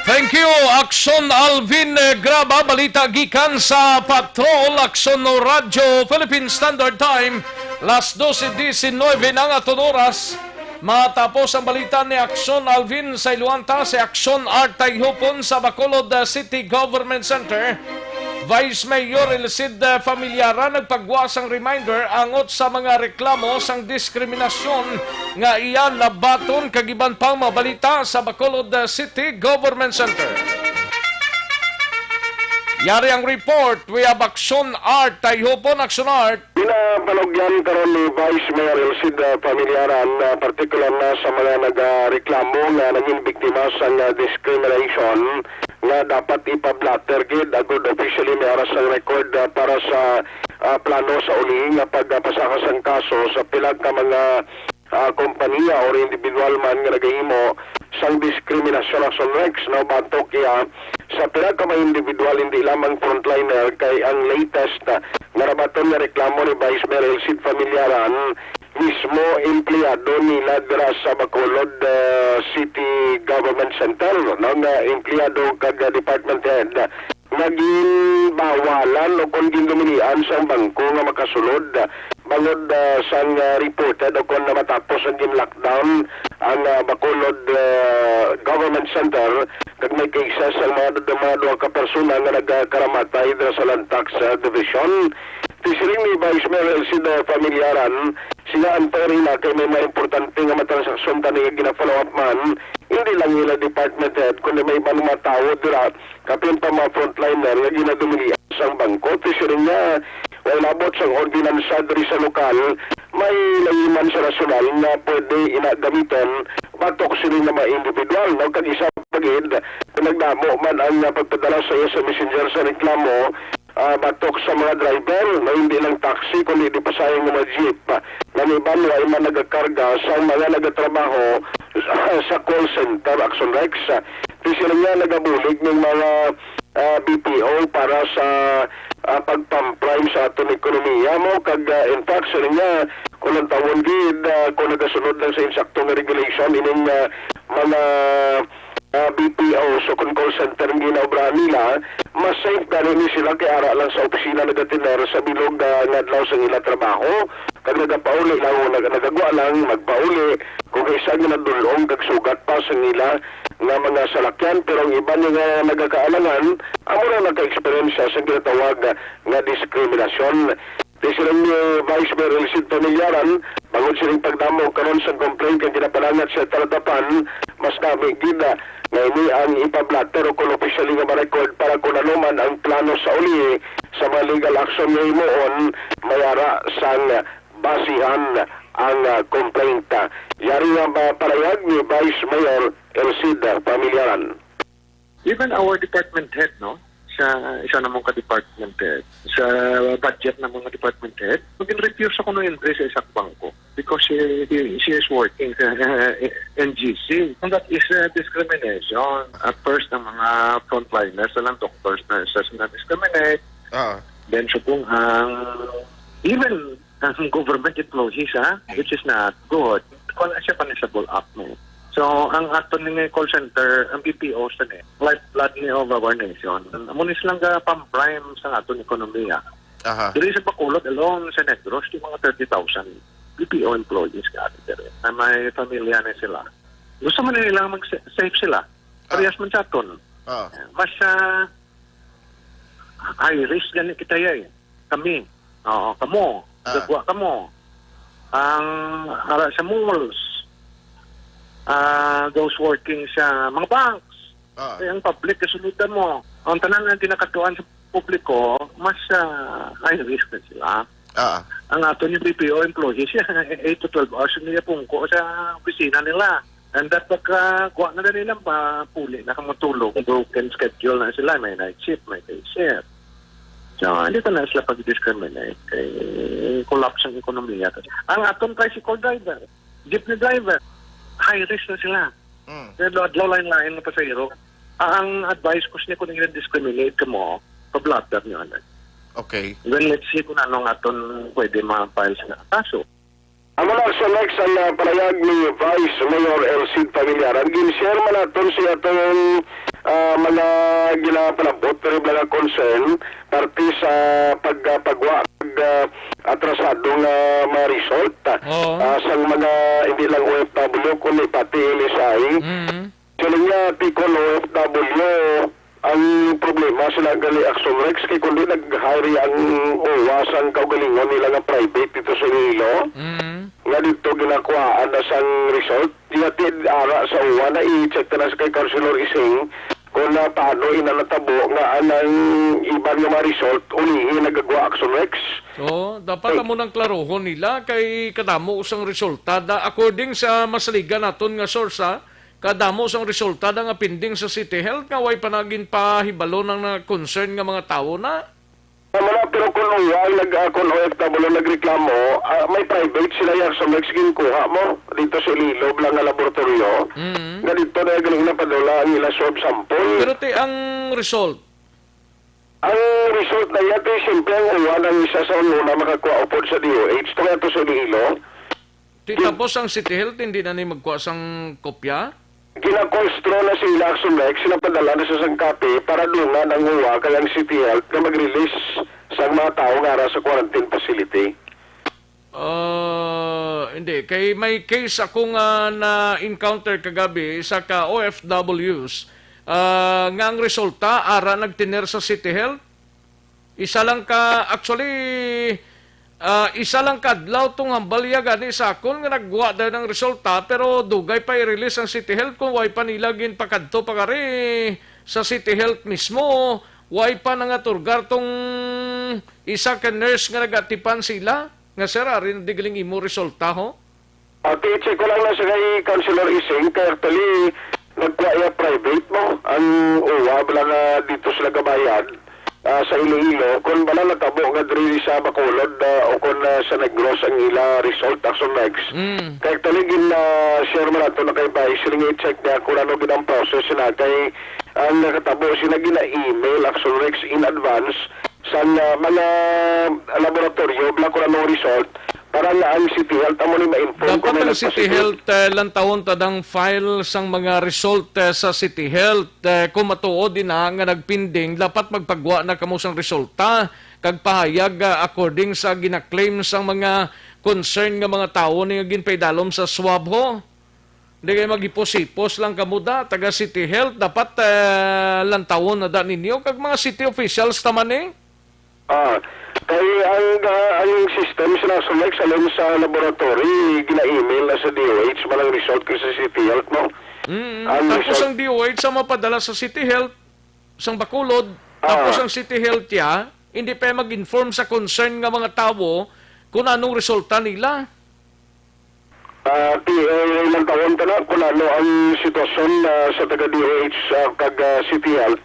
Thank you, Aksyon Alvin Graba. Balita gikan sa patrol. Aksyon no Radyo Philippine Standard Time. Las 12:19 ng aton oras. Matapos ang balita ni Aksyon Alvin sa Iluanta sa Aksyon Art Tayhupon sa Bacolod City Government Center. Vice Mayor Elcid Familiara nagpagwasang reminder angot sa mga reklamo sang diskriminasyon nga iyan labaton kagiban pang mabalita sa Bacolod City Government Center. Yari ang report, we have Aksyon Art. Tayhupon, Aksyon Art. Pinabalogyan karon ni Vice Mayor Elcid Familiaran, partikular na sa mga nagreklamo na naging biktima sa discrimination nga dapat ipa-blatter gid agud officially may aras ang record para sa plano sa uli nga pagpasakas ang kaso sa pilag ka mga kompanya or individual man nga nagahimo sang diskriminasyon action rex no batok kaya sa pila ka mga individual hindi lamang frontliner kay ang latest nga rabaton nga reklamo ni Vice Mayor Elcid Familiaran mismo empleyado nila dira sa Bacolod City Government Center no nga empleyado kag department head naging bawalan o kung gindominian sa bangko nga makasulod bangod sang reported o kung matapos ang lockdown ang Bacolod Government Center kag may cases ang mga duha ka persona nga nagkaramatay dira sa Lantax Division. Tisiring ni Vice Mayor Elcid Familiaran sila ang na kay may mga importante nga matransaksyon tani nga gina-follow up man hindi lang nila department head kundi may ibang mga tao dira kapin pa mga frontliner nga ginadumili sa bangko. Tisiring niya wala labot sa ordinansa diri sa lokal may layiman sa nasyonal na pwede inagamitan batok sila na mga individual no kag isa pagid nagdamo man ang pagpadala sa iyo sa messenger sa reklamo batok sa mga driver na hindi lang taxi kundi di pa sayang mga jeep na iban ay man nagakarga sa mga nagatrabaho sa call center Aksyon Rex. Sila nga nagabulig ng mga BPO para sa pagpamprime sa ating ekonomiya mo kag in fact sila nga kung ang tawon gid kung nagasunod lang sa insaktong regulation ining mga BPO so kung call center ang ginaobrahan nila mas safe gano'n ni sila kay ara lang sa opisina nagatiner sa bilog ngadlaw sa ila trabaho kag nagapauli lang nagagawa lang magpauli kung isa nga nadulong kag sugat pa sa nila nga mga salakyan pero ang iba nga nagakaalangan amo ra naka-experience sa ginatawag nga diskriminasyon. Silang Vice Mayor Elcid Familiaran bangod silang pagdamo karon sa complaint kang ginapalangat sa taladapan mas kami gida na ini ang ipablatter o kung officially nga ma-record para kung ano man ang plano sa uli sa mga legal action nga imoon mayara sang basihan ang complaint. Yari nga parayag ni Vice Mayor Elcid Familiaran. Even our department head, no? Isa namang ka-department head. Sa budget ng mga department head, mag-refuse ako ng entry sa isang bangko because she is working sa NGC. And that is discrimination. At first, ng mga frontliners, lang doctors, nurses na discriminate. Then, supong even ang government employees, which is not good. Kung siya punishable up mo. So, ang ato ng call center, ang BPO sa lifeblood ni of our nation. Amunis lang ka pang-prime sa ato ng ekonomiya. Dili sa Bacolod alone sa Negros, yung mga 30,000 BPO employees ka ato na may pamilya na sila. Gusto man nila mag-save sila. Parehas man sa aton. Mas high risk ganit kita yan. Kami. Kamo. Gagwa kamo. Ang sa malls, those working sa mga banks. Kaya ang public, kasunod mo. Ang tanan na tinakatuan sa publiko, mas high risk na sila. Ang ato yung BPO employees, 8 to 12 hours nila pungko sa opisina nila. And that pagkakuha na nila puli na kamutulog. Broken schedule na sila. May night shift, may day shift. So, hindi na sila pag-discriminate. Collapse ang ekonomiya. Ang atong tricycle driver, jeepney driver, high risk na sila. Low line na pasahero. Ang advice ko siya kung discriminate ka mo, pa-blotter nyo. Okay. Then let's see kung anong aton pwede ma-file sa kaso. Amo na sa next ang palayag ni Vice Mayor Elcid Familiaran. Gin-share man natin siya itong mga ginapalabot pero mga concern parte sa pagwa atrasado nga mga result sa mga hindi lang OFW kundi pati LSI. Sila nga pikon OFW ang problema sila gali Aksyon Rex kay kundi nag-hire ang OWAS ang kaugalingon nila nga private dito sa Iloilo. Nga dito ginakuhaan na sang result. Diatid ara sa OWA na i-check na sa kay Councilor Ising kung na paano inanatabo nga anang iban nga mga result ulihin nagagawa Aksyon Rex. So, dapat mo nang klarohon nila kay kadamo usang resulta. According sa masaligan naton nga source, kadamo sang resulta nga pending sa City Health nga way panagin pahibalo ng concern nga mga tao na. Pero kung kung OFW nagreklamo, may private sila yung sa next ginkuha mo dito sa Ililo, lang nga laboratorio. Nga dito na galing na padula ang ila swab sample. Pero ang result? Ang result na yan, simple ang uwa ng isa sa una makakuha upod sa DOH. Tunga ito sa Ililo. Tapos ang City Health, hindi na magkuha sang kopya? Kinakonstro na si Aksyon sila padala na sa sangkapi para dungan ang uwa kayang City Health na mag-release sa mga tao nga sa quarantine facility. Hindi. Kay may case akong na-encounter kagabi sa ka OFWs nga ang resulta ara nagtiner sa City Health. Isa lang kadlaw tong hambalya gani sa akon nga nagwa daw ng resulta pero dugay pa i-release ang City Health kung way pa nila ginpakadto pagari sa City Health mismo. Way pa nangaturgar tong isa ka nurse nga nagatipan sila nga sir arin digaling imo resulta ho. I-check ko lang na sa kay Councilor Ising kaya actually nagkuha private mo ang uwa bala nga dito sila gabayan sa Iloilo kung bala natabo nga diri sa Bacolod o kung sa Negros ang ila result Aksyon next. Kaya actually share mo nato na kay Bay siling i-check niya kung ano ginang process na kay ang nakatabo sila gina-email Aksyon next in advance sa mga laboratorio bala kung anong result para nga ang City Health amo ni ma-inform dapat ang City Health lantawon tadang file sang mga result sa City Health kung matuod din nga nagpinding dapat magpagwa na kamo sang resulta kag pahayag according sa gina-claim sang mga concern nga mga tawo ni ginpaydalom sa swab ho. Hindi kayo mag-ipos-ipos lang kamuda taga City Health dapat lantawon na da ninyo kag mga city officials taman eh. Kaya ang system sinasulek sa sa laboratory, gina-email na sa DOH, malang result ko sa City Health, no? Tapos ang DOH sa mapadala sa City Health, sang Bacolod, tapos ang City Health hindi pa mag-inform sa concern nga mga tao kung anong resulta nila. Ilang taon ka na kung ano ang sitwasyon sa taga-DOH kag City Health.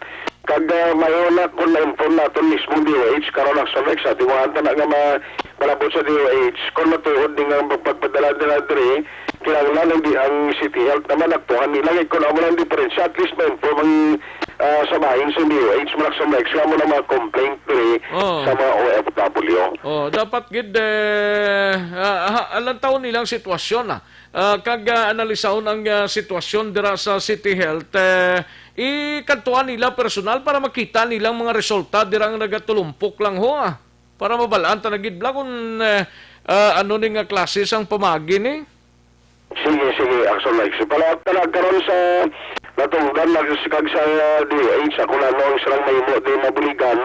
Kag mayona kung na-inform natin mismo DOH, karon ang Solex, tiwaan na nga malabot sa DOH, kung matuod din ang pagpadala nila diri, kailangan lang ang City Health naman aktuhan nila, kung ano lang diferensya, at least ma-inform ang sabahin sa DOH, mga Solex, kaya mo na mga complaint diri sa mga OFW. Dapat alang taon nilang sitwasyon kag analisahon ang sitwasyon dira sa City Health ikantuan nila personal para makita nilang mga resulta dirang nagatulumpok lang ho para mabalaan ta nagidbla kung ano ni nga klase sang pamagi Sige, Aksyon next. Pala nagkaroon sa natunggan kag sa DOH ako na noong silang mahimo di mabuligan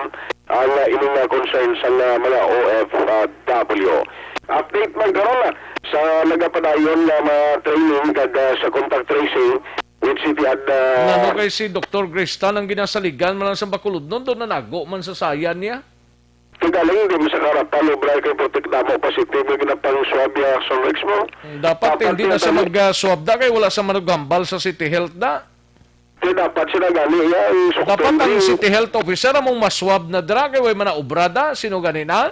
ang ining concern sa mga OFW. Update man karon sa nagapadayon na mga training kag sa contact tracing with City kay si Dr. Gristan ang ginasaligan man lang sa Bacolod noon doon na nago man sa sayan niya. Galing din sa karapan ubray kay protekta mo positive yung ginapang swab ya sa next mo. Dapat hindi na sa mag-swab da kay wala sa manugambal sa City Health da. Dapat sila gani dapat ang City Health officer among maswab na dra kay way man obrada sino gani na?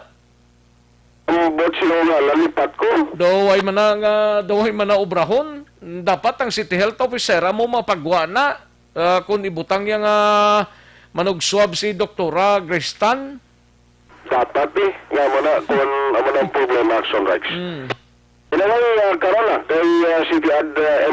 Bot sila nga lalipat ko. Daway man na obrahon. Dapat ang City Health officer mo mapagwa na kung ibutang yang manugswab si Doktora Gristan. Dapat nga mo na kung ano ang problema Aksyon Rex. Inangay karon na kay City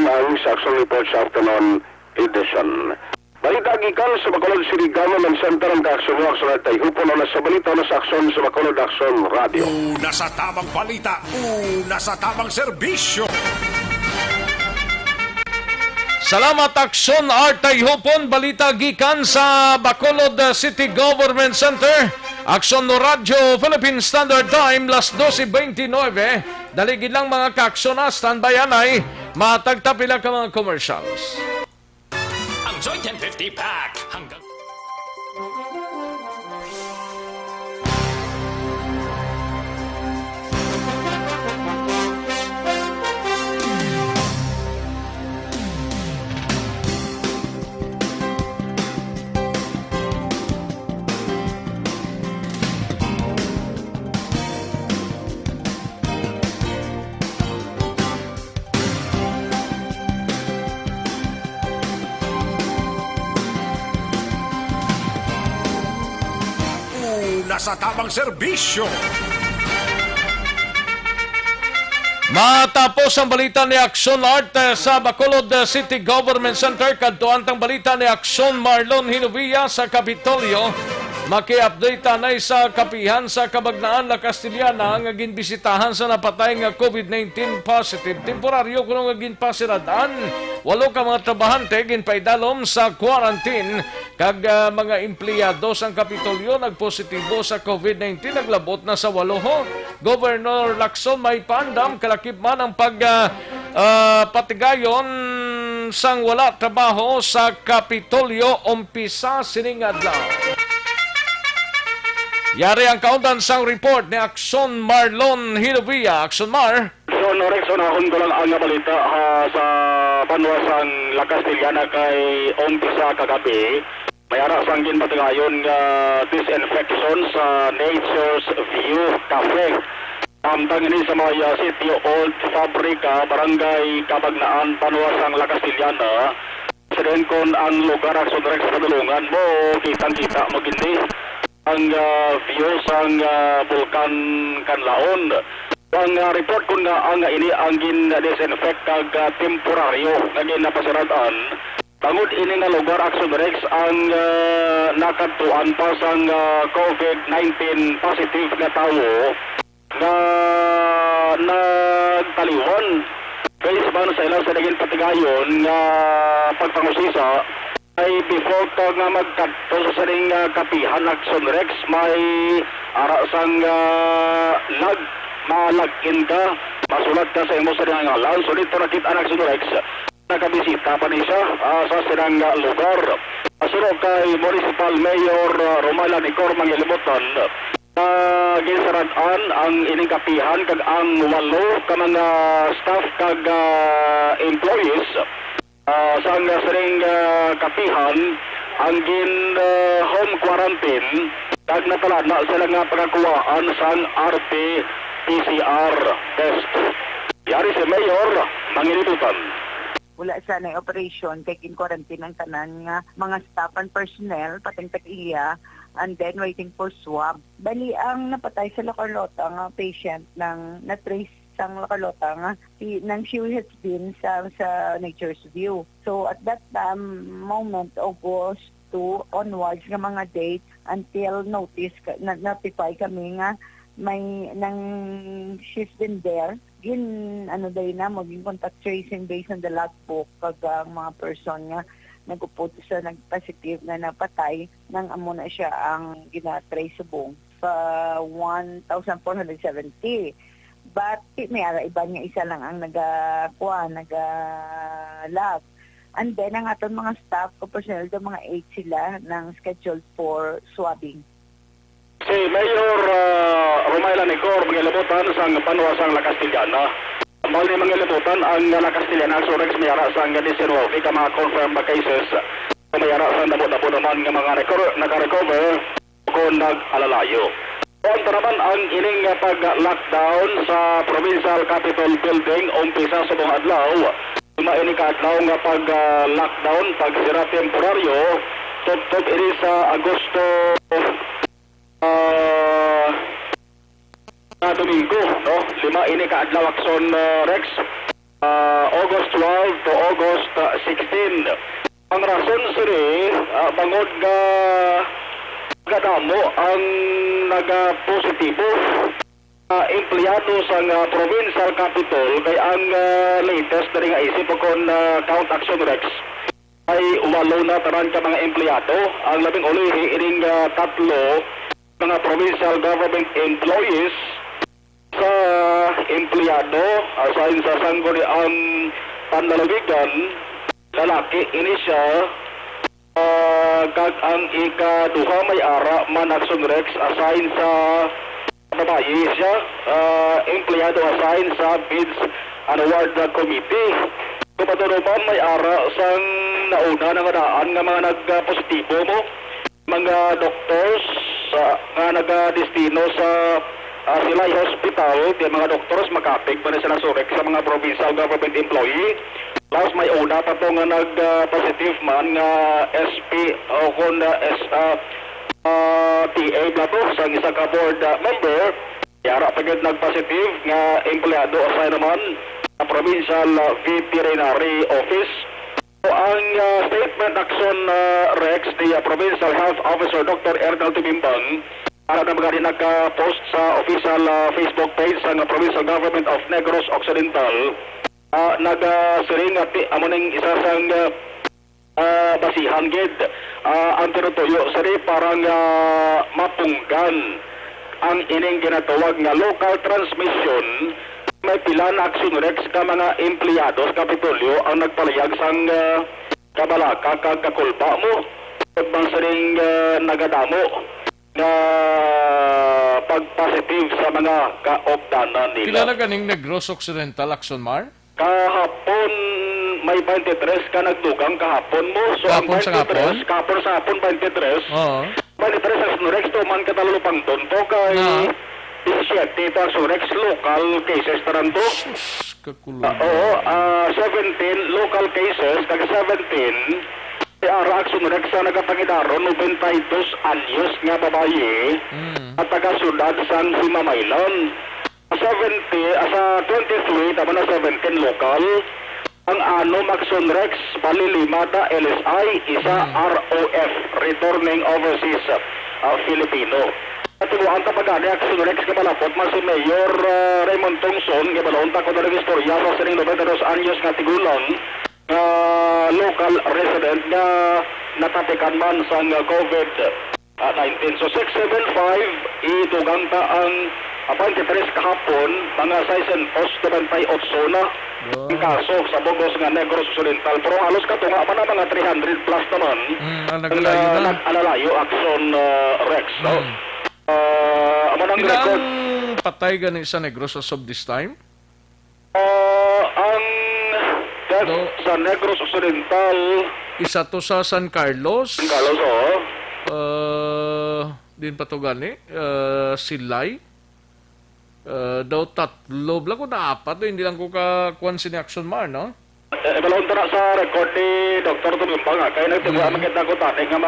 MI sa Aksyon Report sa afternoon edition. Balita gikan sa Bacolod City Government Center ang Aksyon ng Aksyon at Tayhupo na sa balita na sa Aksyon sa Bacolod Aksyon Radio. Una sa tamang balita, una sa tamang serbisyo. Salamat Aksyon Artay Hupon, balita gikan sa Bacolod City Government Center. Aksyon no Radyo, Philippine Standard Time, las 12:29. Daligid lang mga kaaksyon na, standby anay, matagtapila ka mga commercials. Ang Joint 1050 Pack hanggang... para sa tamang serbisyo. Matapos ang balita ni Aksyon Art sa Bacolod City Government Center, kadtuan tang balita ni Aksyon Marlon Hinovia sa Kapitolyo. Maki-update na sa kapihan sa Kabagnaan La Castillana nga ginbisitahan sa napatay nga COVID-19 positive. Temporaryo kuno nga ginpasiradaan. 8 ka mga trabahante ginpaidalom sa quarantine kag mga empleyado sang Kapitolyo nagpositibo sa COVID-19 naglabot na sa 8. Governor Lacson may pandam kalakip man ang patigayon sang wala trabaho sa Kapitolyo umpisa sining adlaw. Yari ang kaundan sang report ni Aksyon Marlon Hilovia. Aksyon Mar. So, Norex, unahon ko lang ang balita sa panwasang La Castillana kay umpisa kagabi. May ara sang ginpatigayon nga disinfection sa Nature's View Cafe. Amtang ini sa mga City Old Fabrika, Barangay Kabagnaan, panwasang La Castillana. Siden kon ang lugar Aksyon Rex sa kadulungan mo, kitang-kita mo gindi ang view sang Vulkan Kanlaon. Ang report ko nga ang ini ang gin-disinfect kag temporaryo nga ginapasiradan. Tangod ini nga lugar Aksyon Rex ang nakatuan pa sang COVID-19 positive nga tawo nga nagtaliwan. Kaya sa sa ilang sa naging patigayon nga pagpangusisa ay before to nga magkadto sa saring kapihan Aksyon Rex may ara sang malagin ka, masulat ka sa imo sa ngalan. So dito nakita ang Aksyon Rex, nakabisita pa ni siya sa sirang lugar. Asuro kay Municipal Mayor Romala Nicor Mangilibutan na ginsaradaan ang ining kapihan kag ang 8 ka mga staff kag employees sa saring kapihan ang gin home quarantine kag natalana sila nga pagakuwaan sang RT-PCR test. Yari si Mayor Mangilibutan. Wala sana yung operation kay kin-quarantine ang tanan nga mga staff and personnel pateng tag-iya and then waiting for swab. Bali ang napatay sa Locarlota nga patient ng na-trace sang Locarlota nga nang she has been sa Nature's View. So at that moment, August 2 onwards nga mga date until notify kami nga may nang she's been there. Gin maging contact tracing based on the logbook kag ang mga person nga nagupod sa nag-positive na napatay nang amo na siya ang gina-traceable sa 1,470. But may iba niya isa lang ang nag-lab. And then ang aton mga staff o personnel do mga 8 sila nang scheduled for swabbing. Si Mayor Romela Nicor Mangilibutan sa panwasang La Castillana. Mali Mangilibutan ang La Castillana Surex mayara sa 19 ka mga confirmed cases. Mayara sa dabo-dabo naman nga mga naka-recover kung nag-alalayo. Punta naman ang ining pag-lockdown sa Provincial Capitol Building umpisa sa buong adlaw. Ini ka-adlaw nga pag-lockdown, pag-sira temporaryo, tub-tub ini sa Agosto na Domingo, no? 5 ini ka-adlaw Aksyon Rex, August 12 to August 16. Ang rason siri, bangod nga kadamo ang naga-positibo empleyado sa provincial capital kay ang latest na nga isip kon count Aksyon Rex ay umalo na tanan ka mga empleyado. Ang labing ulihi ining 3 mga provincial government employees sa empleyado asahin sa sangguni ang panlalawigan lalaki ini siya kag ang ika-duha may ara man Aksyon Rex assign sa babae siya empleyado assign sa Bids and Award Committee. Kupaturupan may ara sang nauna ng adaan nga mga nagpositibo mo mga doctors nga nagadestino sa Silay Hospital di mga doctors makapig pa na sila surek sa mga provincial government employee. Tapos may una pa to nga nag-positive man nga SP o kung TA blato sa isa ka board member. Yara pagid nag-positive nga empleyado asay naman sa Provincial Veterinary Office. So, ang statement action Rex, the Provincial Health Officer Dr. Ernal Tibimbang, para na mga nagka-post sa official Facebook page sa Provincial Government of Negros Occidental, nag-siring at amuning isa sang basihan gid ang tinutuyo sari parang mapunggan ang ining ginatawag nga local transmission. May pila na aksyon Rex ka mga empleyado sa Kapitolyo ang nagpalayag sang kabalaka kag kakulba mo bang saring nagadamo na pag-positive sa mga kaopdanan nila. Pila na ganing Negros Occidental, Aksyon Mar? Kahapon may 23 ka nagdugang kahapon mo. So kahapon ang 23, kahapon sa hapon 23. Oo. 23 sa Surex to man katalupang tonto kay 17 ito ang Surex local cases taranto. Oo, 17 local cases kag 17 ara aksyon Rex sa nagapangidaron 92 anyos nga babaye at taga-syudad San Himamaylan. Sa 23 tama na 17 local. Ang Aksyon Rex Palilimata LSI isa ROF Returning Overseas Filipino. At ang tapagani Aksyon Rex kabalapot man si Mayor Raymond Tongson kabalon ta ko na rin istorya sa sining 92 anyos nga tigulang local resident nga natatikan man sa COVID-19. So 675 itugang ta ang 23 kahapon mga 6 post 78 na ang kaso sa Bogos nga Negros Occidental. Pero halos katunga man na mga 300 plus naman ang nag-alalayo Aksyon Rex. So, ilang patay gani sa Negros as of this time? Ang death sa Negros Occidental isa to sa San Carlos. San Carlos, oo. Din pa to gani. Silay. Daw tatlo. Bla ko na apat. Hindi lang ko kakuan si Aksyon Mar, no? Balon na sa record ni Dr. Tumimpang. Kaya nagtiguan makita ko tatay nga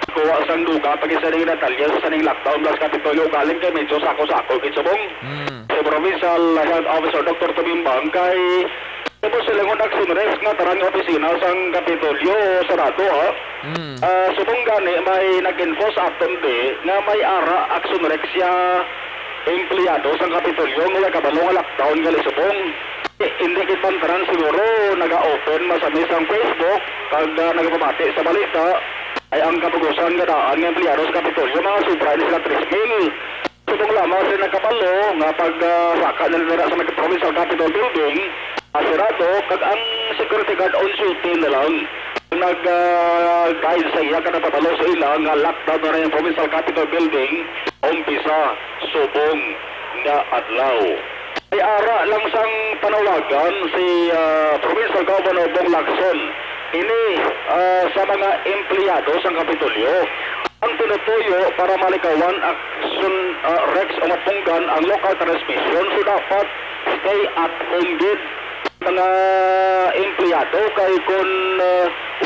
kuha sang luga pag isa rin Natalia sa saning lockdown plus Kapitolyo galing kay medyo sako-sako kitsabong. Si Provincial Health Officer Dr. Tumimpang kay tapos silang Aksyon Rex nga tarang opisina sang Kapitolyo sarado ha. Subong gani may nag-info sa aton nga may ara Aksyon Rex siya empleyado sa Kapitolyo nga kabalo nga lockdown gali subong. Hindi kitantaran siguro naga-open masamis ang Facebook kag nagpabati sa balita ay ang kapugusan nga daan ng empleyado sa Kapitolyo mga sobra sila 3,000. Subong lamang sila nakabalo nga pag saka nila sa Provincial Capitol Building asirado kag ang security guard on duty na lang nag-guide sa iya kada patalo sa ila nga lockdown na yung Provincial Capitol Building umpisa subong nga adlaw. Ay ara lang sang panawagan si Provincial Governor Bong Lacson ini sa mga empleyado sa Kapitolyo ang tinutuyo para malikawan Aksyon Rex o mapunggan ang local transmission so dapat stay at home gid mga empleyado kay kung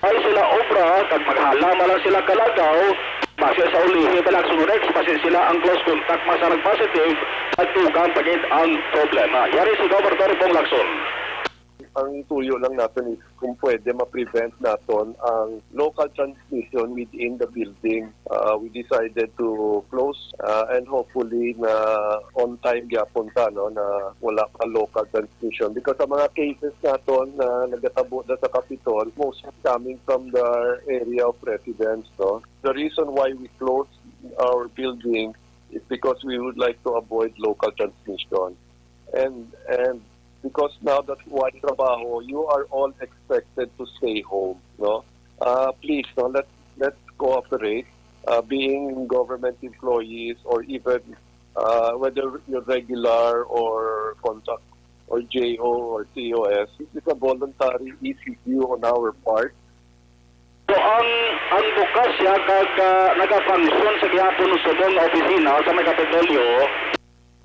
ay sila obra kag maghalama lang sila kalagaw base sa ulihi ng Aksyon Rex base sila ang close contact masarag positive at tugang pagid ang problema. Yari si Governor Bong Lacson. Ang tuyo lang natin is kung pwede ma-prevent natin ang local transmission within the building. We decided to close and hopefully na on time gyapon ta no na wala pa local transmission because sa mga cases natin na nagatabo sa Capitol most coming from the area of residence no. The reason why we closed our building is because we would like to avoid local transmission and because now that white trabaho, you are all expected to stay home, no? Please, no, let's cooperate. Being government employees or even whether you're regular or contract or JO or COS, this is a voluntary ECQ on our part. So ang bukas siya kag nagafunction sa gihapon sa subong opisina sa may Kapitolyo,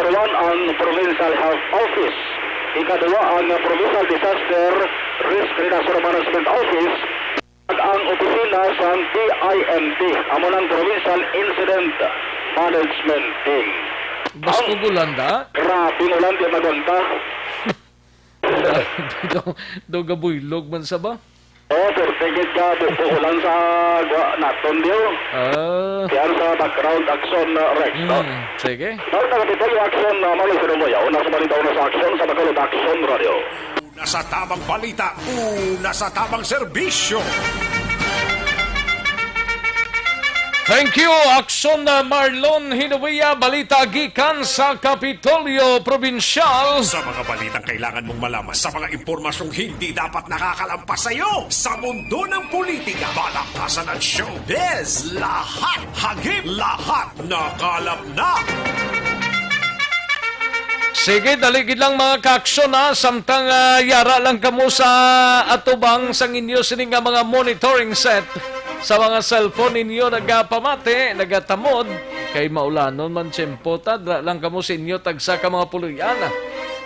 one ang Provincial Health Office. Ikadua ang Provincial Disaster Risk Reduction Management Office Ang opisina sa PINT, amo ng Provincial Incident Management Team. Bas ko gulanda? Grabe ulan di magunta. Do gabuylog man sa ba? Portigid ka ulan sa naton diyo. Yan sa background Aksyon Rex. Sige. Dapat nakapitol yung Aksyon na malusuro mo yaw. Nasa balita una sa Aksyon sa Bacolod Aksyon Radio. Una sa tamang balita, una sa tamang serbisyo. Thank you, Aksyon na Marlon Hinuwiya, balita gikan sa Kapitolyo Provincial. Sa mga balitang kailangan mong malaman, sa mga impormasyong hindi dapat nakakalampas sa iyo, sa mundo ng politika, balakasan at showbiz, lahat hagip, lahat nakalap na. Sige, daligid lang mga ka-aksyon ha, samtang yara lang kamo sa atubang sang inyo sining nga mga monitoring set. Sa mga cellphone ninyo nagapamate, nagatamod, kay maulanon man tiyempo ta, lang kamo sa inyo tagsa ka mga puluyan.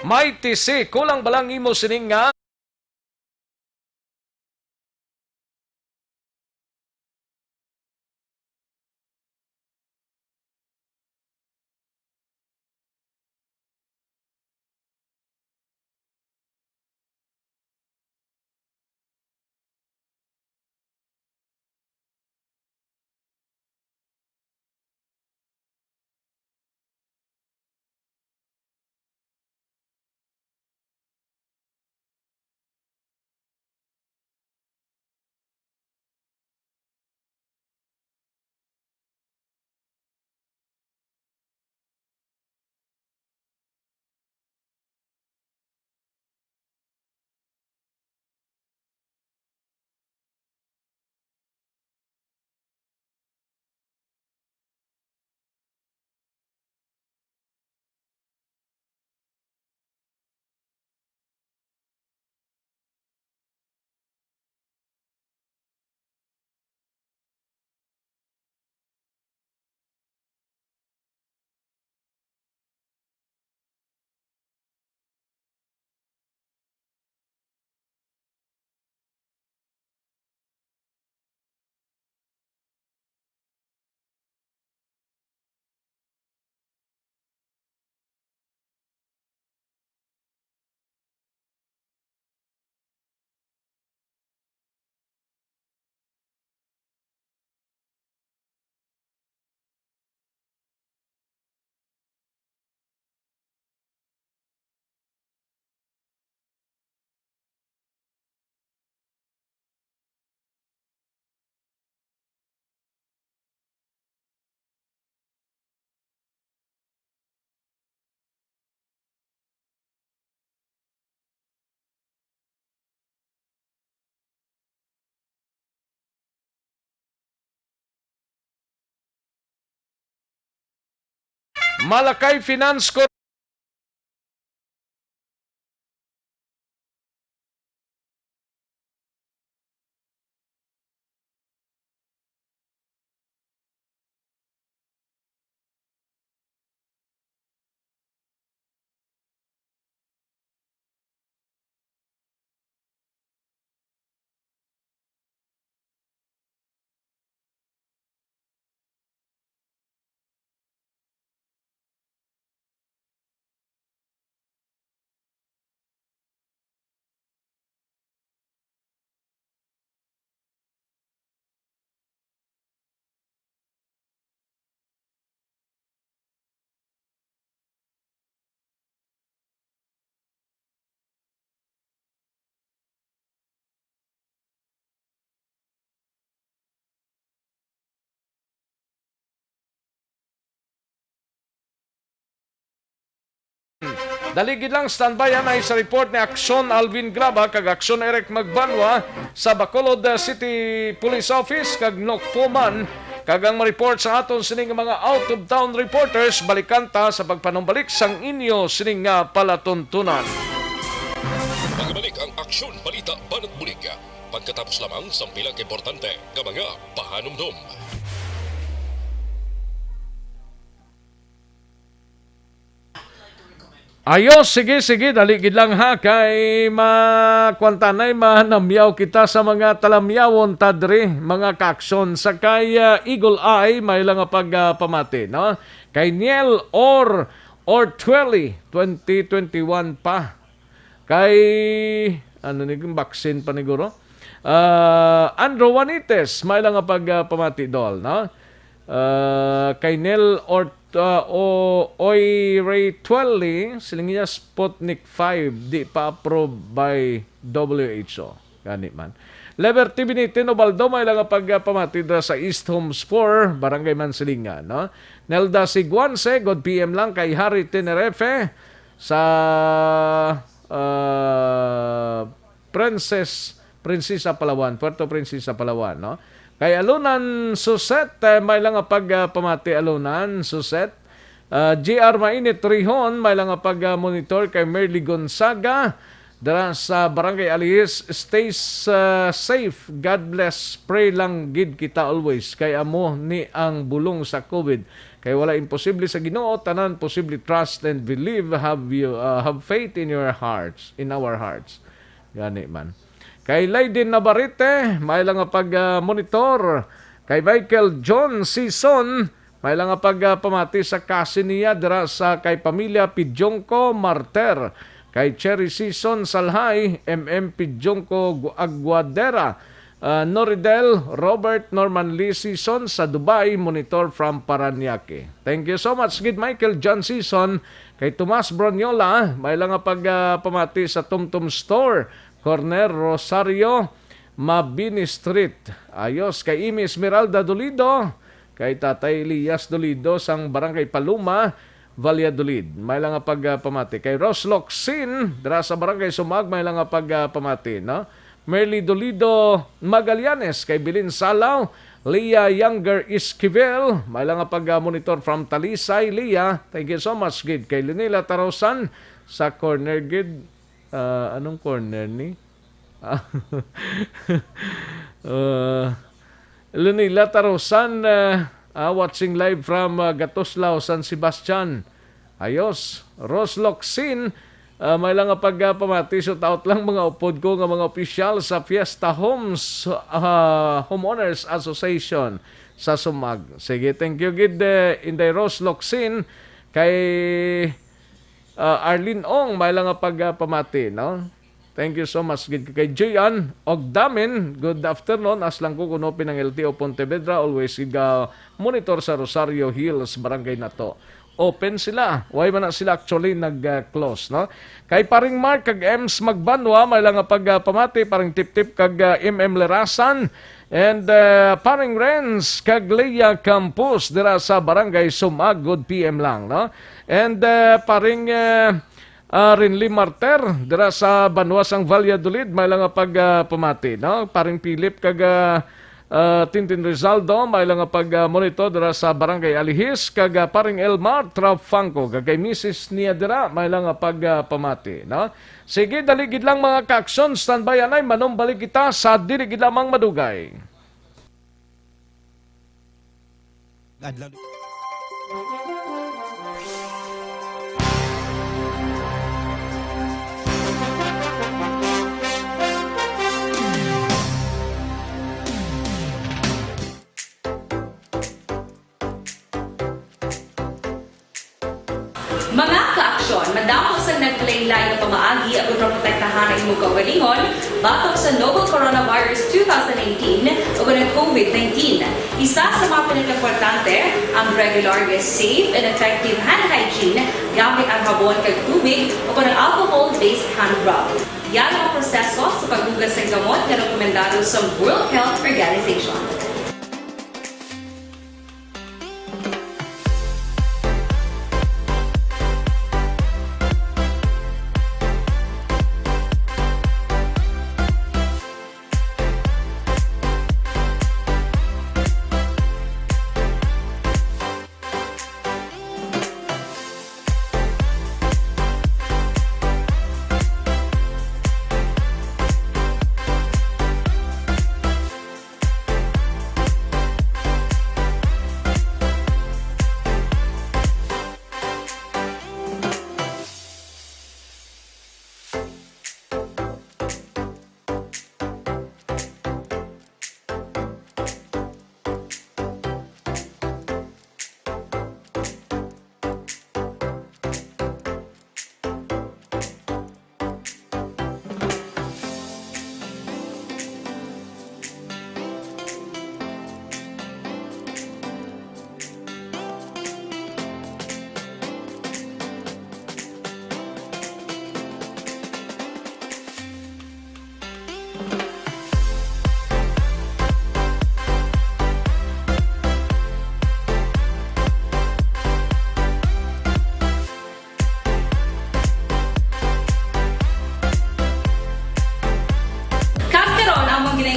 May tisi, kulang balang imo sining nga Malakay Finance Corp. Daligid lang standby ay sa report ni Aksyon Alvin Graba kag Aksyon Eric Magbanwa sa Bacolod City Police Office kag Nokpoman kag ang ma-report sa aton sining mga out of town reporters balikanta sa pagpanumbalik sang inyo sining nga palatuntunan. Pagbalik ang Aksyon Balita Banat Bulig pagkatapos lamang sa pilang importante nga mga pahanumdum. Ayos, sige, daligid lang ha, kay makwantanay manamyaw kita sa mga talamyawon tadri, mga kaksyon, sa kay Eagle Eye, may lang pagpamati, no? Kay Niel Ortueli, 2021 pa. Kay, vaccine pa niguro? Andrew Juanites, may lang pagpamati dol, no? Kay Nel Oy Ray Twelly, siling niya Sputnik 5, di pa approved by WHO. Gani man. Liberty Binitin Obaldo, may lang pagpamati sa East Homes 4, Barangay Mansilingan. No? Nelda Siguanse, God PM lang kay Harry Tenerefe sa Prinsesa Palawan, Puerto Princesa Palawan. No? Kay Alunan Suset, may lang pagpamati Alunan Suset. GR Mainit Rihon, may lang pag-monitor kay Merly Gonzaga. Dara sa Barangay Alihis, stay safe. God bless. Pray lang gid kita always. Kay amo ni ang bulong sa COVID. Kay wala imposible sa Ginoo, tanan posible. Trust and believe. Have faith in your hearts, in our hearts. Gani man. Kay Laydin Navarrete, may lang pag-monitor. Kay Michael John Sison, may lang pagpamati sa kasi niya dira sa kay pamilya Pidjongko Marter. Kay Cherry Sison Salhay, Pidjongko Aguadera. Noridel Robert Norman Lee Sison sa Dubai, monitor from Paranaque. Thank you so much, Gid Michael John Sison. Kay Tomas Bronyola, may lang pagpamati sa Tumtum Store, Corner Rosario, Mabini Street. Ayos, kay Imi Esmeralda Dolido, kay Tatay Elias Dolido sang Barangay Paluma, Valladolid. May lang pagpamati. Kay Ross Locsin, dira sa Barangay Sumag, may lang pagpamati. No? Merly Dolido Magallanes, kay Bilin Salaw, Leah Younger Esquivel, may lang pag-monitor from Talisay, Leah. Thank you so much, Gid. Kay Lunila Tarosan, sa corner, Gid. Anong corner ni? Lunila Tarosan, watching live from Gatoslao, San Sebastian. Ayos. Ros Locsin, may lang pagpamati. Shout out lang mga upod ko nga mga opisyal sa Fiesta Homes Homeowners Association sa Sumag. Sige, thank you, Gid. Inday Ros Locsin. Kay Arlene Ong, may lang pagpamati, no? Thank you so much, Gid. Kay Joyan Ogdamin, good afternoon. Aslang ko kuno pinang LTO Pontevedra, always monitor sa Rosario Hills, barangay na to. Open sila. Why man na sila actually nag-close, no? Kay paring Mark kag Ems Magbanwa, may lang pagpamati, paring tip-tip kag Lerasan. And paring Renz kag Leia Campus dira sa Barangay Sumag, good PM lang, no? And paring Rinli Marter dira sa Banwasang Valladolid, may lang pagpamati, no? Paring Philip kag Tintin Rizaldo, may lang pag-monitor dira sa Barangay Alihis, kag paring Elmar Trafangco, kag kay Mrs. Nia dira, may lang pagpamati, no? Sige, daligid lang mga kaksyon, standby anay, manumbalik kita sa diligid lamang madugay. Mga kaaksyon, madamo sa naglaylay na pamaagi at protektahan ang imong kaugalingon batok sa novel coronavirus 2018 o ng COVID-19. Isa sa mga pinaka-importante ang regular, safe, and effective hand hygiene gamit ang habon kag tubig o ng alcohol-based hand rub. Yan ang proseso sa paghugas ng gamot na rekomendado sa World Health Organization.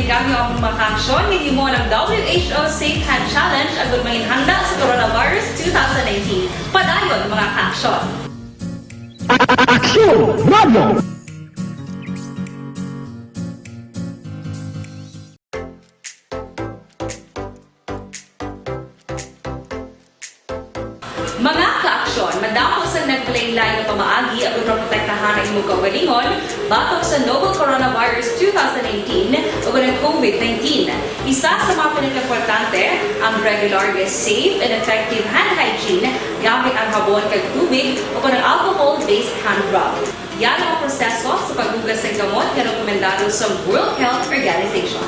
ginengganyo ang mga aksyon hindi mo ng WHO Safe Hand Challenge agad may handa sa coronavirus 2019. Padayon mga aksyon. Aksyon Radio! Mga ka-aksyon, madamo sa naglaylay na pamaagi at protektahan ang imong kaugalingon batok sa novel coronavirus 2018 o ng COVID-19. Isa sa mga pinaka-importante ang regular, safe, and effective hand hygiene gamit ang habon kag tubig o ng alcohol-based hand rub. Yan ang proseso sa paghugas ng gamot na rekomendado sa World Health Organization.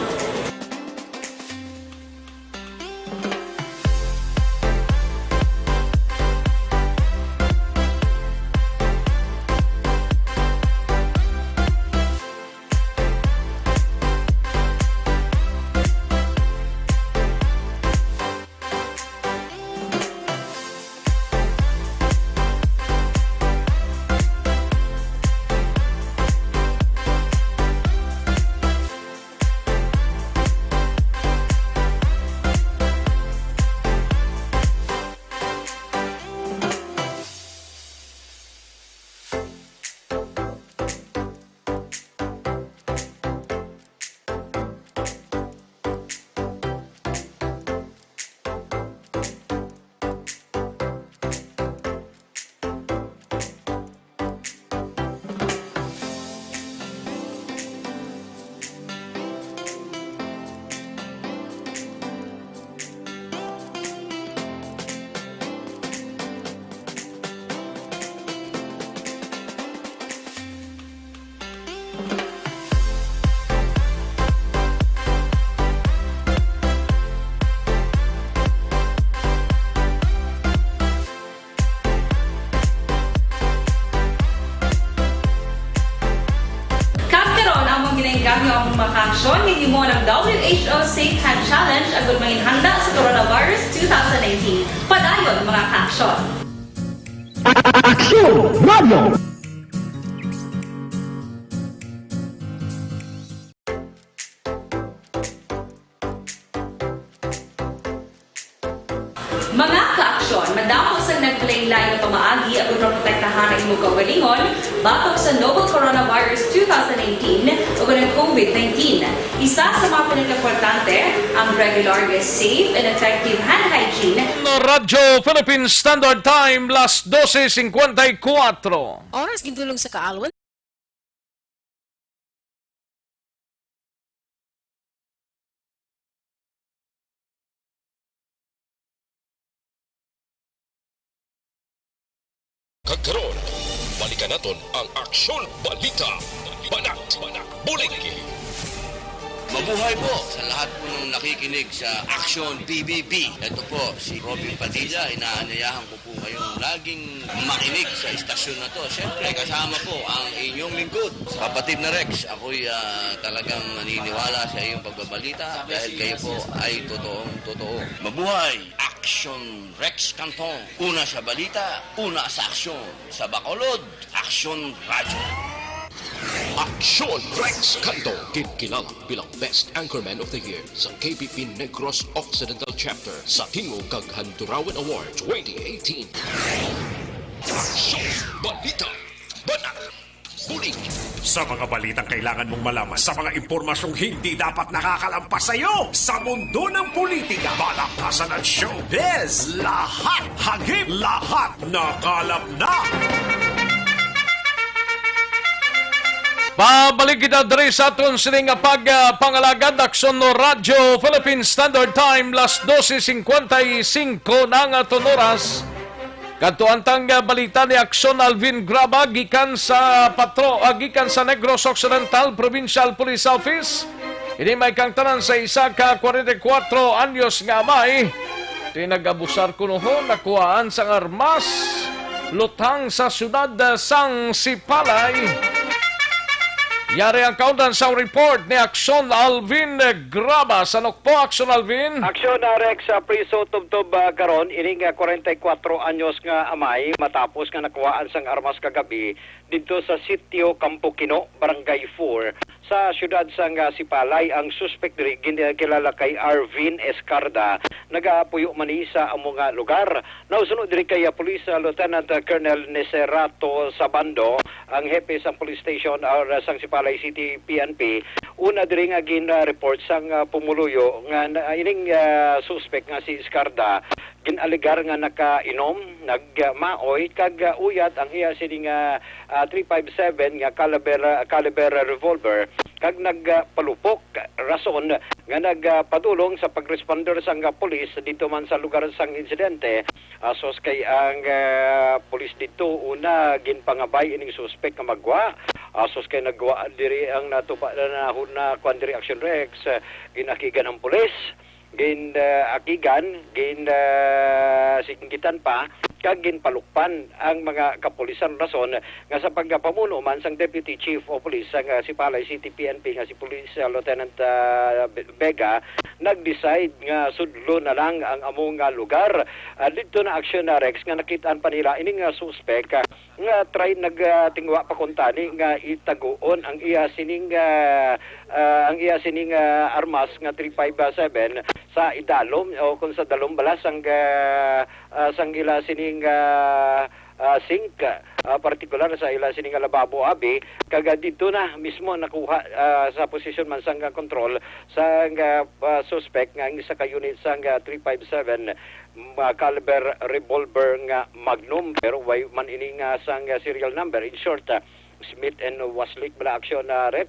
Ginengganyo ang mga aksyon hindi mo ng WHO Safe Hand Challenge agad may handa sa coronavirus 2019. Padayon mga ka-aksyon. Aksyon Radio! Mga ka-aksyon, madamo sa naglaylay na pamaagi at protektahan ang imong kaugalingon batok sa novel coronavirus 2018 o ng COVID-19. Isa sa mga pinaka-importante ang regular, safe, and effective hand hygiene. Radyo Philippine Standard Time, las 12:54. Oras gintulong sa kaalwan. Kagkaroon, balikan naton ang Aksyon Balita. Banat, Bulig. Mabuhay po sa lahat po ng nakikinig sa Aksyon BBB. Ito po, si Robin Padilla. Inaanyayahan ko po kayong laging makinig sa istasyon na to. Siyempre, kasama po ang inyong lingkod. Kapatid na Rex, ako'y talagang naniniwala sa iyong pagbabalita dahil kayo po ay totoong-totoo. Mabuhay! Aksyon Rex Cantong. Una sa balita, una sa aksyon. Sa Bacolod, Aksyon Radyo. Aksyon Rex Cantong, kilala bilang Best Anchorman of the Year sa KPP Negros Occidental Chapter sa Tingog kag Handurawan Award 2018. Aksyon Balita. Banat. Bulig. Sa mga balitang kailangan mong malaman, sa mga impormasyong hindi dapat nakakalampas sa iyo, sa mundo ng politika, balakasan at showbiz, lahat hagip, lahat nakalap na. Pabalik kita diri sa aton sining pagpangalagad Aksyon no Radyo Philippine Standard Time las 12:55 na nga aton oras. Katuantang balita ni Aksyon Alvin Graba gikan sa gikan sa Negros Occidental Provincial Police Office. Ini may kang tanan sa isa ka 44 anyos nga amay. Tinagabusar kuno nakuhaan sang armas lutang sa syudad sang Sipalay. Yari ang kaundan sa report ni Aksyon Alvin Graba. Sanok po, Aksyon Alvin? Aksyon na Rex sa priso tubtob karon ining 44 anyos nga amay matapos nga nakuhaan sang armas kagabi dito sa sitio Campokino, Barangay 4 sa syudad sang Sipalay. Ang suspect diri kilala kay Arvin Escarda, nagaapuyo mani sa among lugar. Nausunod diri kay Police Lieutenant Colonel Neserato Sabando, ang hepe sa police station or sang Sipalay City PNP. Una diri nga report sang pumuluyo nga ining suspect nga si Escarda ginaligar nga nakainom, nagmaoy kag uyat ang iya sining 357 nga caliber revolver kag nagpalupok, rason nga nagpadulong sa pagresponder sang pulis dito man sa lugar sang insidente. Sos kay ang pulis dito una ginpangabay ining suspect nga magwa. Sos kay nagwa diri ang natupa na kuan diri Action Rex, ginakigan ang pulis, akigan, singgitan pa, kag ginpalukpan ang mga kapulisan, rason nga sa pagpamuno man sang Deputy Chief of Police sang Sipalay City PNP nga si Police Lieutenant Vega nag-decide nga sudlo na lang ang among lugar. Dito na Aksyon na Rex nga nakitaan pa nila ining suspect nga try nagtingwa pa kuntani nga itaguon ang iya sining armas nga 357 sa idalom o kung sa dalom balas sang ila sining sink, partikular sa ila sining lababo abi, kaga dito na mismo nakuha sa posisyon man sang control sa suspect nga isa ka unit sang 357 caliber revolver nga Magnum, pero way man ini nga sang serial number. In short, Smith and Westlake bala Aksyon Rex,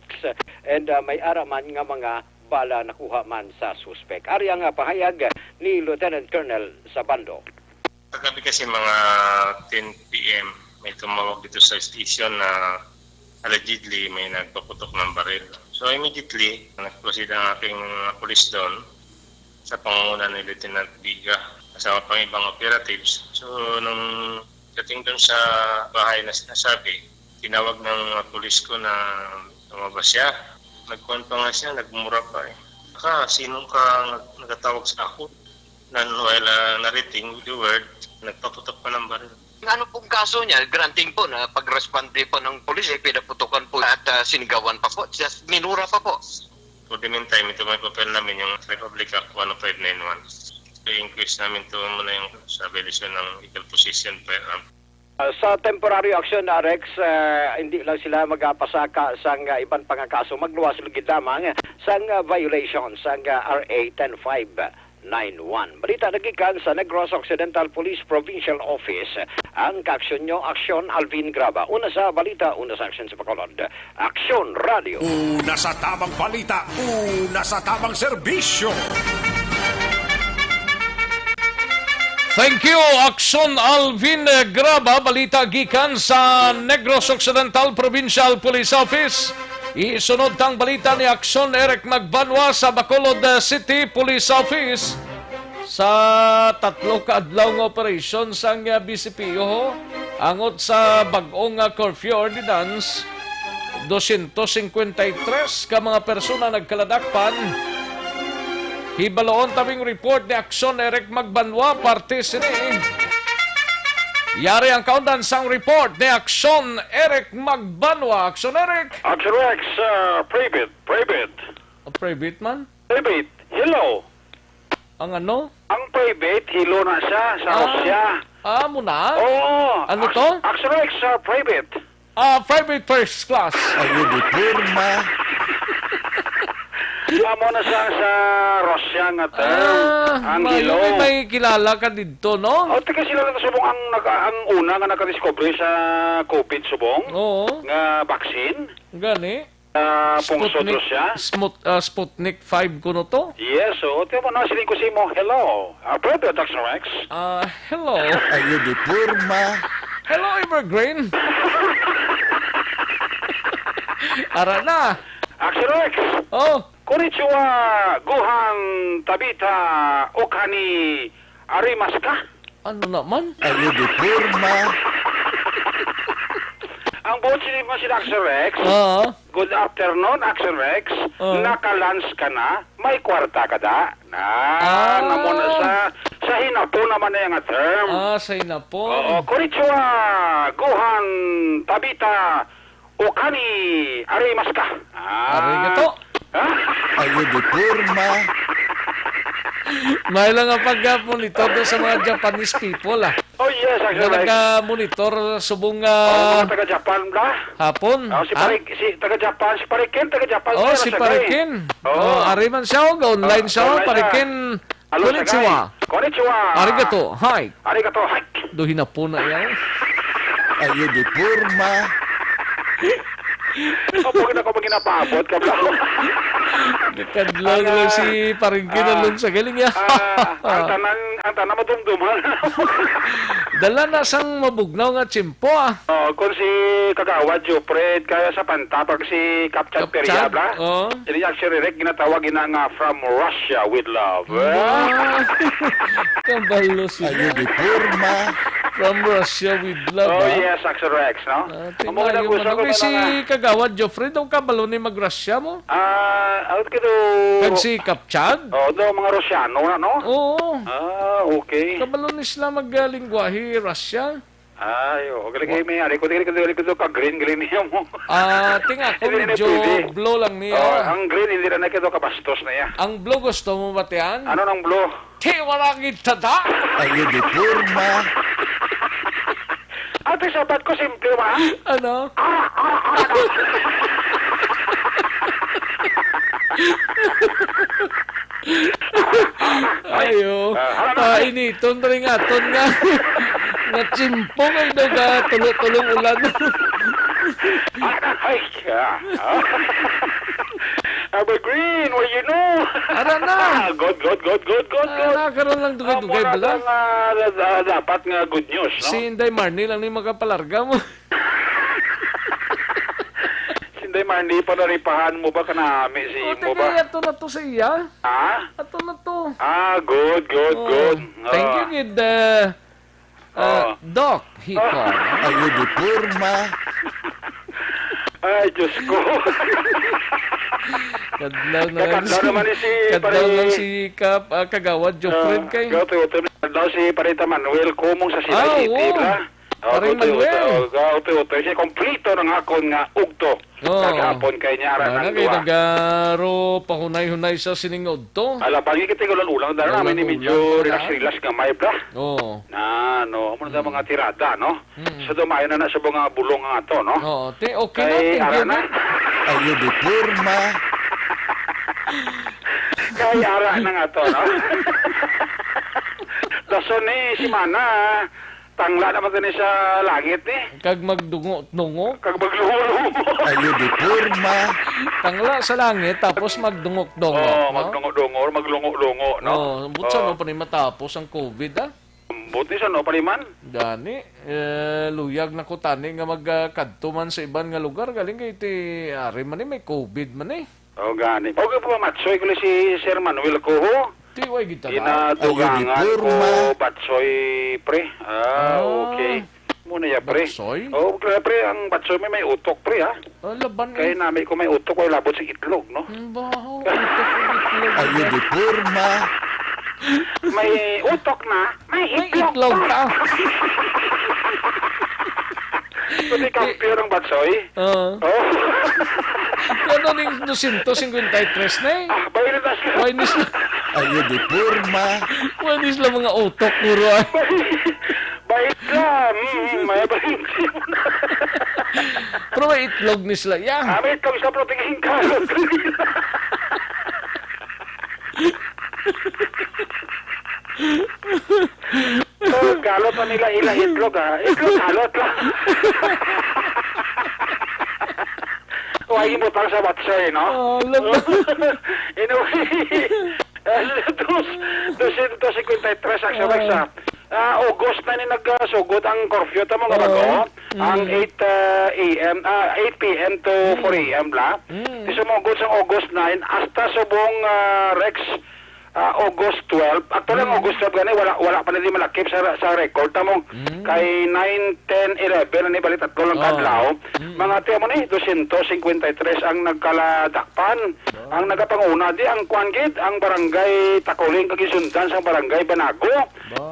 and may araman nga mga bala nakuha man sa suspect. Ari ang pahayag ni Lieutenant Colonel Sabando. Kagabi kasi mga 10 p.m. may tumawag dito sa station na allegedly may nagpaputok ng baril. So immediately, nag-proceed ang aking police doon sa pangunguna ni Lieutenant Biga kasama pang ibang operatives. So nung dating doon sa bahay na sinasabi, tinawag ng police ko na lumabas siya. Nagkuhan pa nga siya, nagmura pa eh. Sino ka nagatawag sa ako? While narrating the word, nagpaputok pa ng baril. Ano pong kaso niya? Granting po na pag-responde po ng polis, pinaputokan po at sinigawan pa po. Just minura pa po. For the meantime, ito may papel namin yung Republic Act 10591. I-increase namin ito muna yung sa violation ng equal possession firearm. Sa temporary action na Rex, hindi lang sila magpasaka sa ibang pangakaso. Magluwas lugid lamang sa violation sa RA 10591. Balita nagikan sa Negros Occidental Police Provincial Office. Ang kaaksyon nyo, Aksyon Alvin Graba. Una sa balita, una sa aksyon sa Bacolod. Aksyon Radio. Una sa tamang balita, una sa tamang serbisyo. Thank you, Aksyon Alvin Graba. Balita gikan sa Negros Occidental Provincial Police Office. Isunod tang balita ni Aksyon Eric Magbanwa sa Bacolod City Police Office. Sa tatlo kaadlaw nga operation sang BCPO, angot sa bag-ong curfew ordinance, 253 ka mga persona nagkaladakpan. Hibaloon tabing report ni Aksyon Eric Magbanwa, parte sini. Yari ang kaundan sang report ni Aksyon Eric Magbanwa. Aksyon Eric. Action Rex, private. Private man? Private, hello. Ang ano? Ang private, hilo na siya sa Russia. Muna? Oo. Ano to? Action Rex, private. Private first class. Ayun, purma. Amo na siya sa Russia nga ang hilo. May kilala ka dito, no? O, teka sila na subong ang una nga nakadiscover sa COVID subong. Oo. Nga vaccine. Gani. Pungsod Russia. Sputnik 5 ko no to? Yes, so tiyo mo na siling ko si mo. Hello. Brother Dr. Rex. Hello. Ayun, di purma. Hello, Evergreen. Ara na. Action Rex. Oh. Konnichiwa, Guhan, Tabita, Okani, Arimas ka? Ano naman? Ayun, di purma. Ang buot si Aksyon Rex. Good afternoon, Aksyon Rex. Naka-lunch ka na? May kwarta ka da? Namuna sa hinapo naman na yung term. Sa hinapo. Konnichiwa, Gohan, Tabita, Okani, Arimasu ka. Arigato. Ayo de porma. May lang ang pag-monitor doon sa mga Japanese people, Oh, yes, Aksyon Rex. Nag-monitor subong mga taga-Japan ba? hapon. Si taga-Japan, si Parikin, taga-Japan. Si Parikin. Ari man siya, online siya, Parikin. Konnichiwa. Konnichiwa. Arigato. Hi. Arigato. Hi. Duhin na po na yan. Ayo de porma. Pag ako maginapabot ka ba? Kadlaw lang si Paringkin alun sa galing niya. Ang tanan madumduman. Dala na sang mabugnaw nga tsimpo kung si Kagawad Jupred kaya sa pantapag si Kapchad Periabla. Ini actually Rick ginatawag nga from Russia with love. Kabalo si Ayo de porma. From Russia with love. Yes, Aksyon Rex, no? Si Kagawad Jofre, daw kabalo ni mag-Russia mo? Kag si Kapchad? Daw mga Rusyano na, no? Oo. Okay. Kabalo ni sila mag-lingwahe Russia. Galing may ari ko ka-green niya mo. Tinga ko medyo blue lang niya. Ang green hindi na nakito kabastos na ya. Ang blue gusto mo batian? Ano ng blue? Walang itada. Ayo de porma. Ate, sabat ko simple ba? Ano? Ayo. Initon rin aton nga. Nga tsimpo kayo daw tulong ulan. Ay, Evergreen, what you know? Ara na. Good. Karoon lang dugay-dugay bala. Dapat nga good news, no? Si Inday Marnie lang ni magapalarga mo. Si Inday Marnie, panaripahan mo ba kanami si mo ba? Ato na to sa iya. Ato na to. Good. Thank you, Gid. Doc, Hikon. Ayo de porma. Ay, Diyos ko. Kadlaw lang si Kagawad Jofred kay. Kadlaw si Parita Manuel kumong sa Sila City, ba? Parang Manuel. Utoy siya kompleto ng akon nga ugto. Kagapon kay niya ara ng duwa. Nagaro pahunay-hunay sa siningod to. Ala pagi kita ulan dara namin ni medyo relax nga may bra. Amo na mga tirada, no? So dumayo na sa mga bulong nga to, no? Okay na. Ayo de porma. Kaya ara na nga to, no? Dason ni si Mana, tangla naman din sa langit ni. Kag magdungo-dungo. Kag maglungo. Ayo de porma. Tangla sa langit tapos magdungok-dungo. Magdungo-dungo, maglungo-lungo, no? Butsa no pa ni matapos ang COVID, Buti sa no paliman. Gani, luyag na ko tani nga magkadto man sa iban nga lugar. Galing kay ti ari man may COVID man gani. Okay po matsoy ko si Sir Manuel Coho. Tiway kita Ginadugangan ko batsoy pre. Okay. Muna ya pre. Batsoy? Pre, ang batsoy may utok pre laban kaya namin ko may utok ko labot sa itlog, no? Baho. Ayo de porma. May utok na, may itlog ka. Kundi kampiyon ng batsoy. Ano ning 253 na Baynis na. Ayo de porma. Baynis lang mga utok puro Bayit lang. May bayit. Pero may itlog ni sila. May itlog sa protein ka. Galot na nila itlog Itlog galot lang. Huwag mo pang sa batsoy, no? Anyway, 253 Aksyon Rex August na ni nagsugot ang curfew ta mga bago. Ang 8 p.m. to 4 a.m. la. Sumugod sa August 9 hasta subong Rex August 12. Actually, ang August 12 gani wala pa na di malakip sa record tamong kay 9, 10, 11 ni balitat ko lang kadlaw. Mga tiyan mo ni 253 ang nagkaladakpan. Ang nagapanguna di ang kuangit ang barangay Takuling kagisundan sa barangay Banago.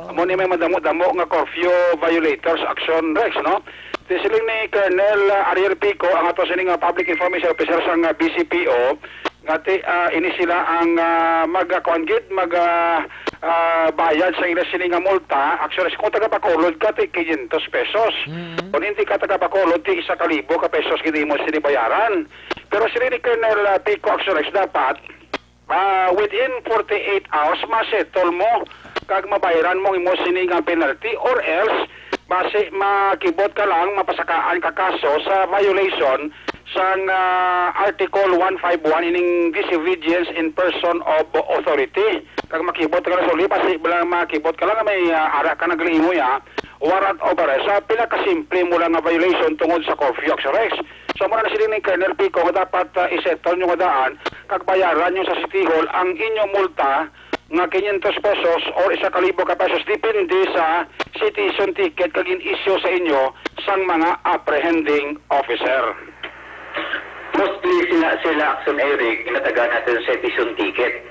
Amo ni may madamo-damo nga curfew violators action Rex, no? Tisiling ni Colonel Ariel Pico ang ato sining public information officer sa BCPO ngati ini sila ang magkuangit bayad sa ila sining nga multa. Actually kung taga-Bacolod ka ti 500 pesos. Kung hindi ka taga-Bacolod ti 1,000 ka pesos gid mo sinibayaran. Pero sila ni Colonel Pico actually dapat within 48 hours masettle mo kag mabayaran mo imo sining penalty or else base makibot ka lang mapasakaan ka kaso sa violation sa Article 151 ining disobedience in person of authority. Kag makibot ka lang suli base makibot ka lang may ara ka naglimo ya warrant of arrest sa pinakasimple mo lang nga violation tungod sa curfew arrest. So muna na sila ni Colonel Pico nga dapat isettle nyo nga daan kag bayaran nyo sa City Hall ang inyong multa nga 500 pesos or 1,000 ka pesos depende sa citizen ticket kag in-issue sa inyo sang mga apprehending officer. Mostly sila Aksyon Eric inataga natin sa citizen ticket.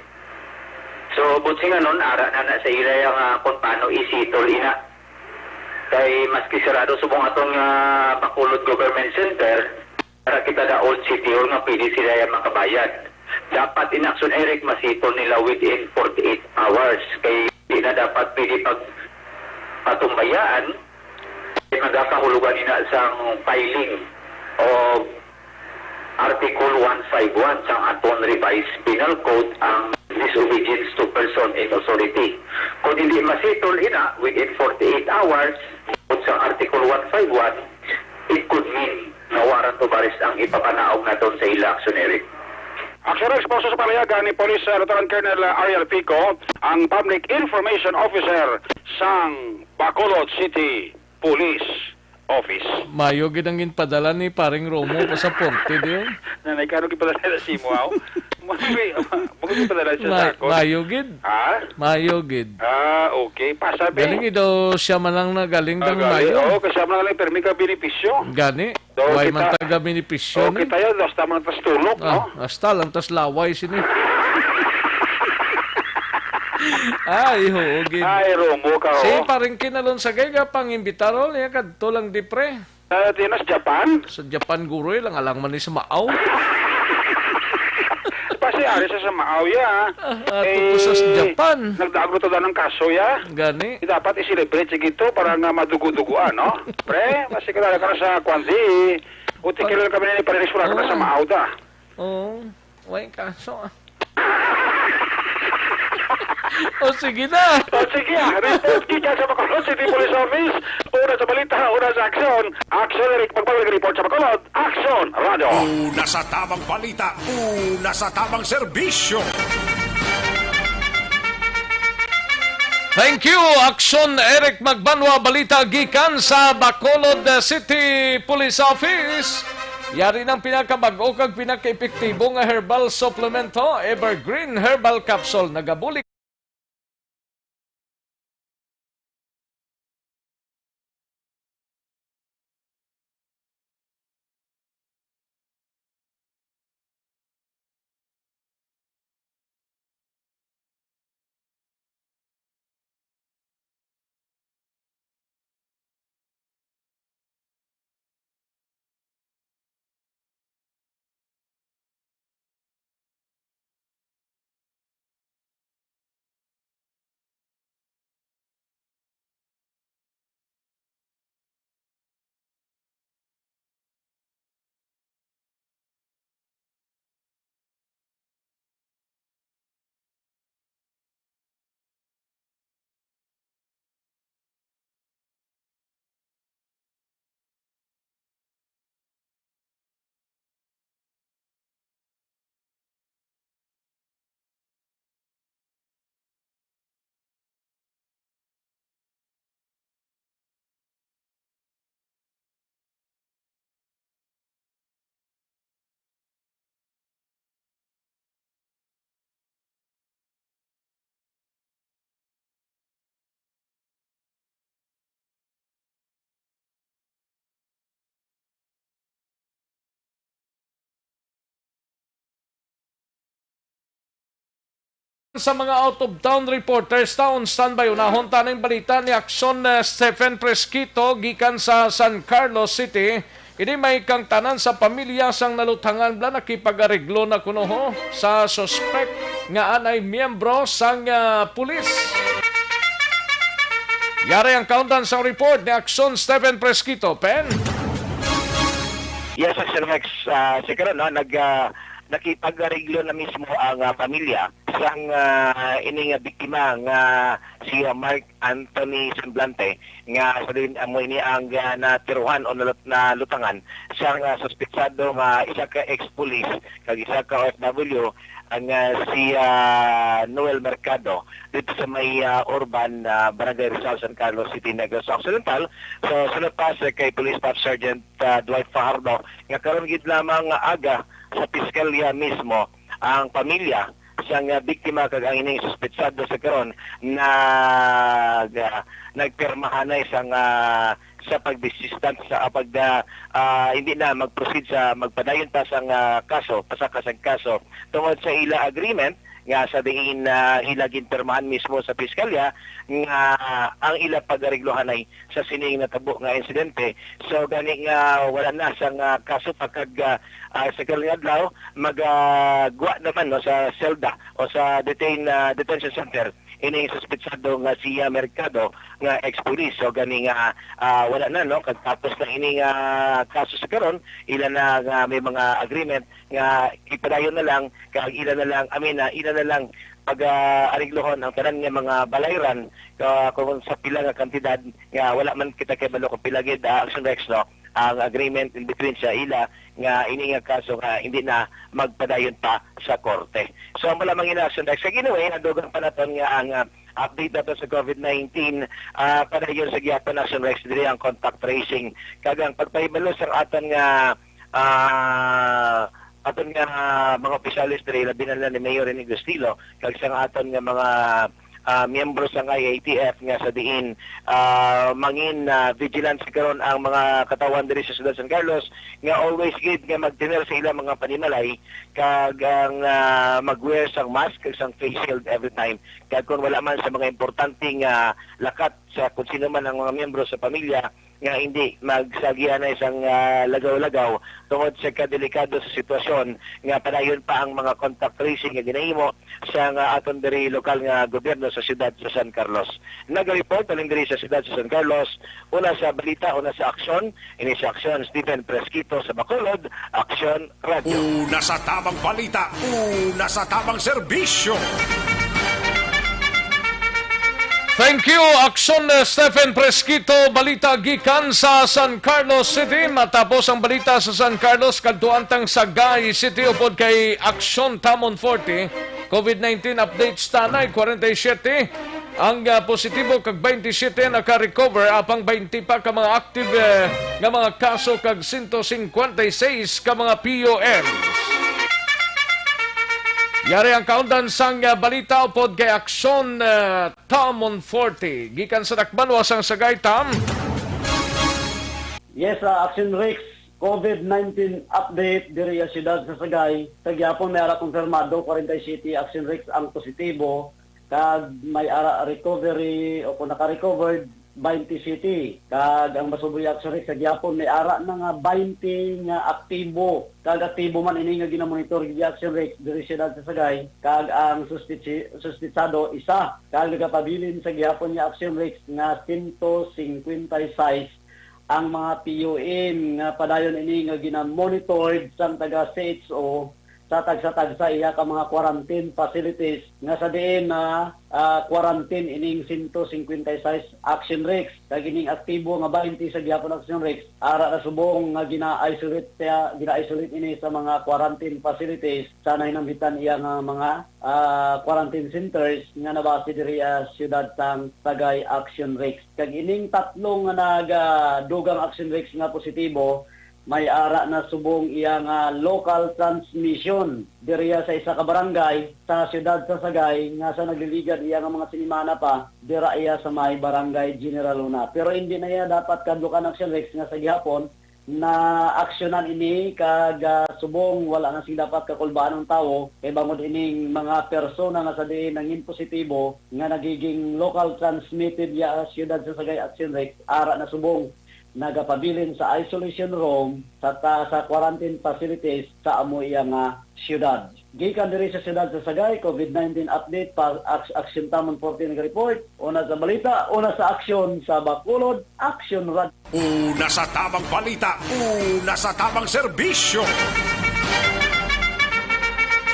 So buti nga nun ara na sa ila yung kung paano isitol ina. Kay maski sarado subong atong Bacolod Government Center para kita da Old City Hall nga pili sila yung makabayad. Dapat in Aksyon Eric masitol nila within 48 hours. Kay di na dapat pili patumbayaan kay magkakahulugan nila sang filing of Article 151 sa aton revised penal code ang disobedience to person and authority. Kung hindi masitol ina within 48 hours sa Article 151, it could mean na warrant of arrest ang ipapanaog naton sa ila Aksyon Eric. Aksyon Exposo sa palayagan ni Police Lieutenant Colonel Ariel Pico, ang Public Information Officer sang Bacolod City Police Office. Mayo gid ang ginpadala ni paring Romo pasaporte diyo. Nanay kano gipadala sa imo aw? Mo gipadala sa sakot. Mayo gid. Ha? Mayo gid. Okay. Pasabi. Galing daw siya man lang nagaling dang mayo. Oo, kasi man lang permi ka benepisyo. Gani. Way man taga benepisyo ni. Okay tayo, basta man tas tulok, no? Hasta lang tas laway sini. Ay, hoogid. Ay, Romo ka, Si paring kinalon sa gaya pang imbitarol niya kadto lang di pre. Tinas Japan? Sa Japan guroy lang alang man ni sa Maaw. Pasi ari sa Maaw ya. Tuto sa Japan. Nagdago to ng kaso ya. Gani. Dapat i-celebrate sigito para nga madugo-duguan, no? Pre, kasi kilala ka na sa Kwanzi. Uti kilala kami ni Paris Fura ka sa Maaw da. Oo. Way kaso sige na. Sige, report kita sa Bacolod City Police Office. Una sa balita, una sa aksyon. Aksyon, Eric, magpapag-report sa Bacolod. Aksyon, Radio. Una sa tamang balita, una sa tamang serbisyo. Thank you, Aksyon Eric Magbanwa, balita gikan sa Bacolod City Police Office. Yari ng pinakabago kag pinaka-epektibo nga herbal supplemento, Evergreen Herbal Capsule, nagabulig Sa mga out-of-town reporters taon standby unahon tanang balita ni Aksyon Stephen Fresquito gikan sa San Carlos City. Ini may kang tanan sa pamilya sang nalutangan bla nakipag-areglo na kuno sa suspect nga anay miyembro sang pulis. Yari ang kauntan sa report ni Aksyon Stephen Fresquito. Pen? Yes, Sir Rex. Siguro nakipag-areglo na mismo ang pamilya sang ining biktima nga si Mark Anthony Semblante nga sa din amo ini ang natiruhan o nalutangan siyang suspetsado nga isa ka ex-police kag isa ka OFW ang si Noel Mercado dito sa may urban Barangay Rizal, San Carlos City, Negros Occidental. So sunod pa sa kay Police Staff Sergeant Dwight Fajardo nga karon gid lamang aga sa piskalya mismo ang pamilya siyang biktima kag ang ining suspetsado sa karon na nagpirmahan na sa pagdesistant sa hindi na mag-proceed sa magpadayon pa sang kaso, pasakasang kaso tungod sa ila agreement nga sa diin hilagin pirmahan mismo sa piskalya nga ang ila pag-areglohan ay sa sining natabo nga insidente. So gani nga wala na sang kaso pagkag sa kalingadlaw magguwa naman no sa selda o sa detention center ining suspetsado nga siya Mercado nga ex-police. So gani nga wala na no kagtapos na ining kaso sa karon ila na nga may mga agreement nga ipadayon na lang kag ila na lang ila na lang pag-ariglohon ang tanan nga mga balayran kung sa pila nga kantidad nga wala man kita kay balo kung pila gid Aksyon Rex no ang agreement in between sa ila nga ini nga kaso nga hindi na magpadayon pa sa korte. So ang malamang Aksyon Rex sa ginuwi nadugang pa naton nga ang update nato sa COVID-19 padayon sa gihapon Aksyon Rex diri ang contact tracing kag ang pagpahibalo sa aton nga mga opisyalis diri labi na ni Mayor ni Gustilo kag sa aton nga mga miyembro sa IATF nga sa diin mangin vigilance karon ang mga katawan diri sa Siyudad San Carlos nga always gid nga magtinel sa ilang mga panimalay kag ang mag-wear sang mask kag sang face shield every time kag kung wala man sa mga importanteng lakat sa kung sino man ang mga miyembro sa pamilya nga hindi magsagihan na isang lagaw-lagaw tungod sa kadelikado sa sitwasyon nga padayon pa ang mga contact tracing nga ginahimo sa aton diri lokal nga gobyerno sa siyudad sa San Carlos. Nag-report aling diri sa siyudad sa San Carlos, una sa Balita, una sa Aksyon, ini sa Aksyon Stephen Fresquito sa Bacolod, Aksyon Radio. Una sa tamang balita, una sa tamang serbisyo. Thank you, Aksyon Stephen Fresquito, balita gikan sa San Carlos City. Matapos ang balita sa San Carlos, kadtuantang Sagay City upod kay Aksyon Tamon 40. COVID-19 updates tanay, 47. Ang positibo kag 27 naka-recover, apang 20 pa ka mga active nga mga kaso kag 156 ka mga POMs. Yari ang countdown sang balita upod kay Aksyon Tamon 40. Gikan sa Dakban, wasang Sagay, Tam. Yes, Aksyon Rex, COVID-19 update diri sa siyudad sa Sagay. Sa gyapon may ara konfirmado 47 Aksyon Rex ang positibo kag may ara recovery o kung naka-recovered 20 city. Kag ang masuboy Aksyon Rex sa gyapon may ara na nga 20 nga aktibo. Kag aktibo man ini nga ginamonitor gi Aksyon Rex diri siyudad sa Sagay. Kag ang suspetsado isa. Kag nagapabilin sa gyapon ni Aksyon Rex nga 156 ang mga POM nga padayon ini nga ginamonitor sang taga CHO sa tagsa iya ka mga quarantine facilities nga sa diin na quarantine ining 156 Aksyon Rex kag ining aktibo nga 20 sa gyapon Aksyon Rex ara na subong nga gina-isolate ini sa mga quarantine facilities sana hinambitan iya nga mga quarantine centers nga nabase diri sa siyudad sang Sagay Aksyon Rex kag ining tatlong nga dugang Aksyon Rex nga positibo may ara na subong iya nga local transmission diriya sa isa ka barangay sa siyudad sa Sagay nga sa nagliligad iya nga mga sinimana pa dira iya sa may barangay General Luna. Pero hindi na iya dapat kadlukan Aksyon Rex nga sa gihapon na aksyonan ini kag subong wala na sila dapat kakulbaan ng tao kay bangod ining mga persona nga sa diin nangin positibo nga nagiging local transmitted ya siyudad sa Sagay at Sinrex ara na subong nagapabilin sa isolation room sa quarantine facilities sa amo iya nga siyudad. Gikan diri sa siyudad sa Sagay, COVID-19 update pa Aksyon Tamon 14 nag-report. Una sa balita, una sa aksyon sa Bacolod, Aksyon Radio. Una sa tamang balita, una sa tamang serbisyo.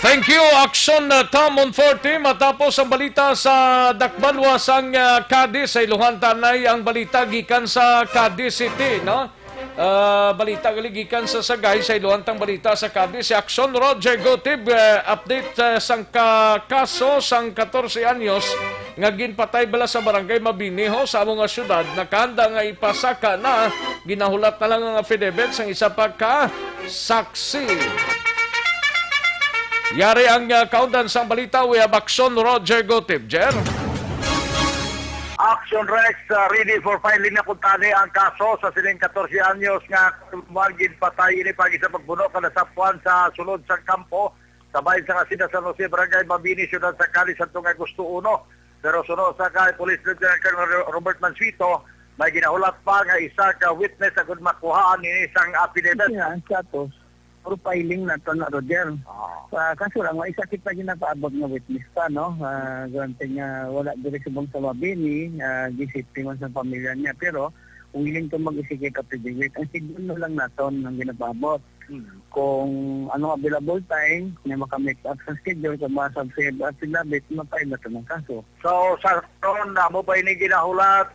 Thank you, Aksyon Tamon 40. Matapos ang balita sa Dakbanwas ang Cadiz, sa Ilohan Tanay ang balita gikan sa Cadiz City, no? Balita gikan sa Sagay, sa Ilohan tang balita sa Cadiz. Si Aksyon Roger Gotib, update sang kaso sang 14 anyos nga ginpatay bala sa barangay Mabiniho sa among syudad. Nakahanda nga ipasaka na, ginahulat na lang ang affidavit sang isa pa ka saksi. Yari ang kaundan sang balita. We have Aksyon Roger Gotib. Jer? Aksyon Rex, ready for filing na kuntani ang kaso sa siling 14 anyos nga tumagin patay ini pagi sa pagbuno kada sapuan sa sulod sa kampo sa bayan sa Casina San Jose, Barangay Mabini, Siyudad Sakali, Santong Agosto 1. Pero sunod sa kay Police Lieutenant Colonel Robert Mansuito, may ginahulat pa nga isa ka witness sa good makuhaan ni isang affidavit. Status profiling na to na Roger. Kaso lang, isa kita ginapaabot nga witness pa, no? Gante nga wala direct subong sa Mabini, gisipti man sa pamilya niya. Pero, kung hiling ko mag-isikip at pidibit, ang siguro lang naton ang ginapaabot. Kung ano available time, na makamake up sa schedule, kung masabsib at sinabit, mapay na ito ng kaso. So, sa karon na mo pa ini ginahulat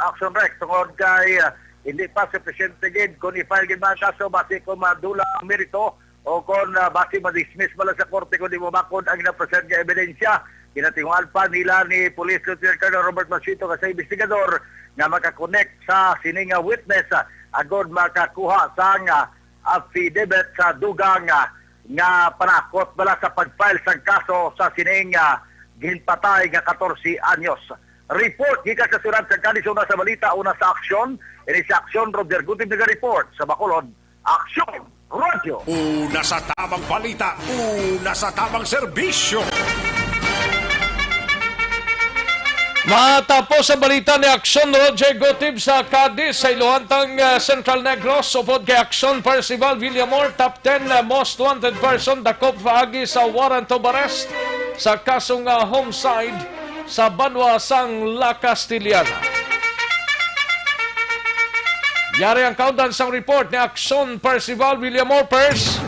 Aksyon Rex tungod kay hindi pa sufficient gid kung i-file gid man kaso base kung madula ang merito o kung base ma-dismiss bala sa korte kung di mo bakod ang gina-present nga ebidensya. Ginatinguan pa nila ni Police Lieutenant Colonel Robert Masito kasi investigador nga makakonect sa sining witness agod makakuha sa affidavit sa dugang nga panakot bala sa pag-file sa kaso sa sining ginpatay nga 14 anyos. Report gikan sa surat sa Cadiz, una sa balita, una sa aksyon. Ini sa Aksyon Roger Gutib nag-report sa Bacolod, Aksyon Radio. Una sa tamang balita, una sa tamang serbisyo. Matapos ang balita ni Aksyon Roger Gotib sa Cadiz, sa Ilohan tang Central Negros, upod kay Aksyon Percival Villamor, top 10 most wanted person, dakop paagi sa warrant of arrest sa kasong homicide sa Banwasang La Castillana. Yari ang countdown sa report ni Aksyon Percival Villamor. Pers.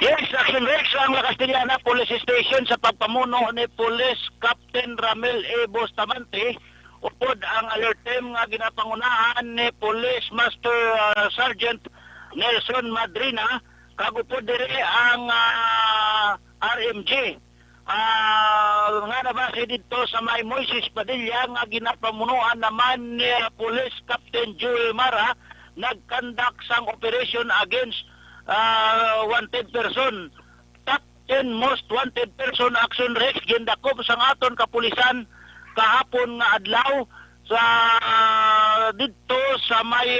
Yes, Aksyon Rex ang La Castillana Police Station sa pagpamuno ni Police Captain Ramel A. Bustamante upod ang alert team nga ginapangunahan ni Police Master Sergeant Nelson Madrina kagupod dire ang RMG nga nabase dito sa may Moises Padilla nga ginapamunuan naman ni Police Captain Joel Mara nagkandak sang operation against wanted person. Top 10 most wanted person Aksyon Rex gindakop sang aton kapulisan kahapon nga adlaw sa dito sa may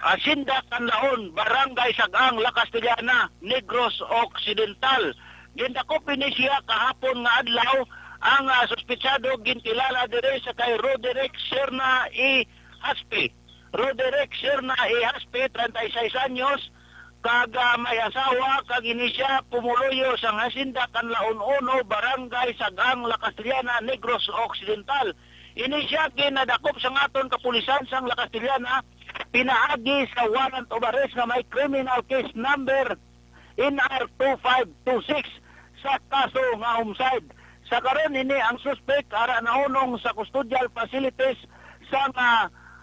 Hacienda Canlaon, Barangay Sagang, La Castillana, Negros Occidental. Gindakop ni siya kahapon nga adlaw ang suspitsado gintilala dire sa kay Roderick Serna E. Haspe. Roderick Serna E. Haspe, 36 anyos, kag may asawa, kag ini siya pumuloyo sa Hacienda Canlaon 1, Barangay Sagang, La Castillana, Negros Occidental. Ini siya ginadakop sa aton kapulisan sang La Castillana, pinaagi sa warrant of arrest na may criminal case number NR2526 sa kaso nga homicide. Sa karon ini ang suspect ara nahunong sa custodial facilities sa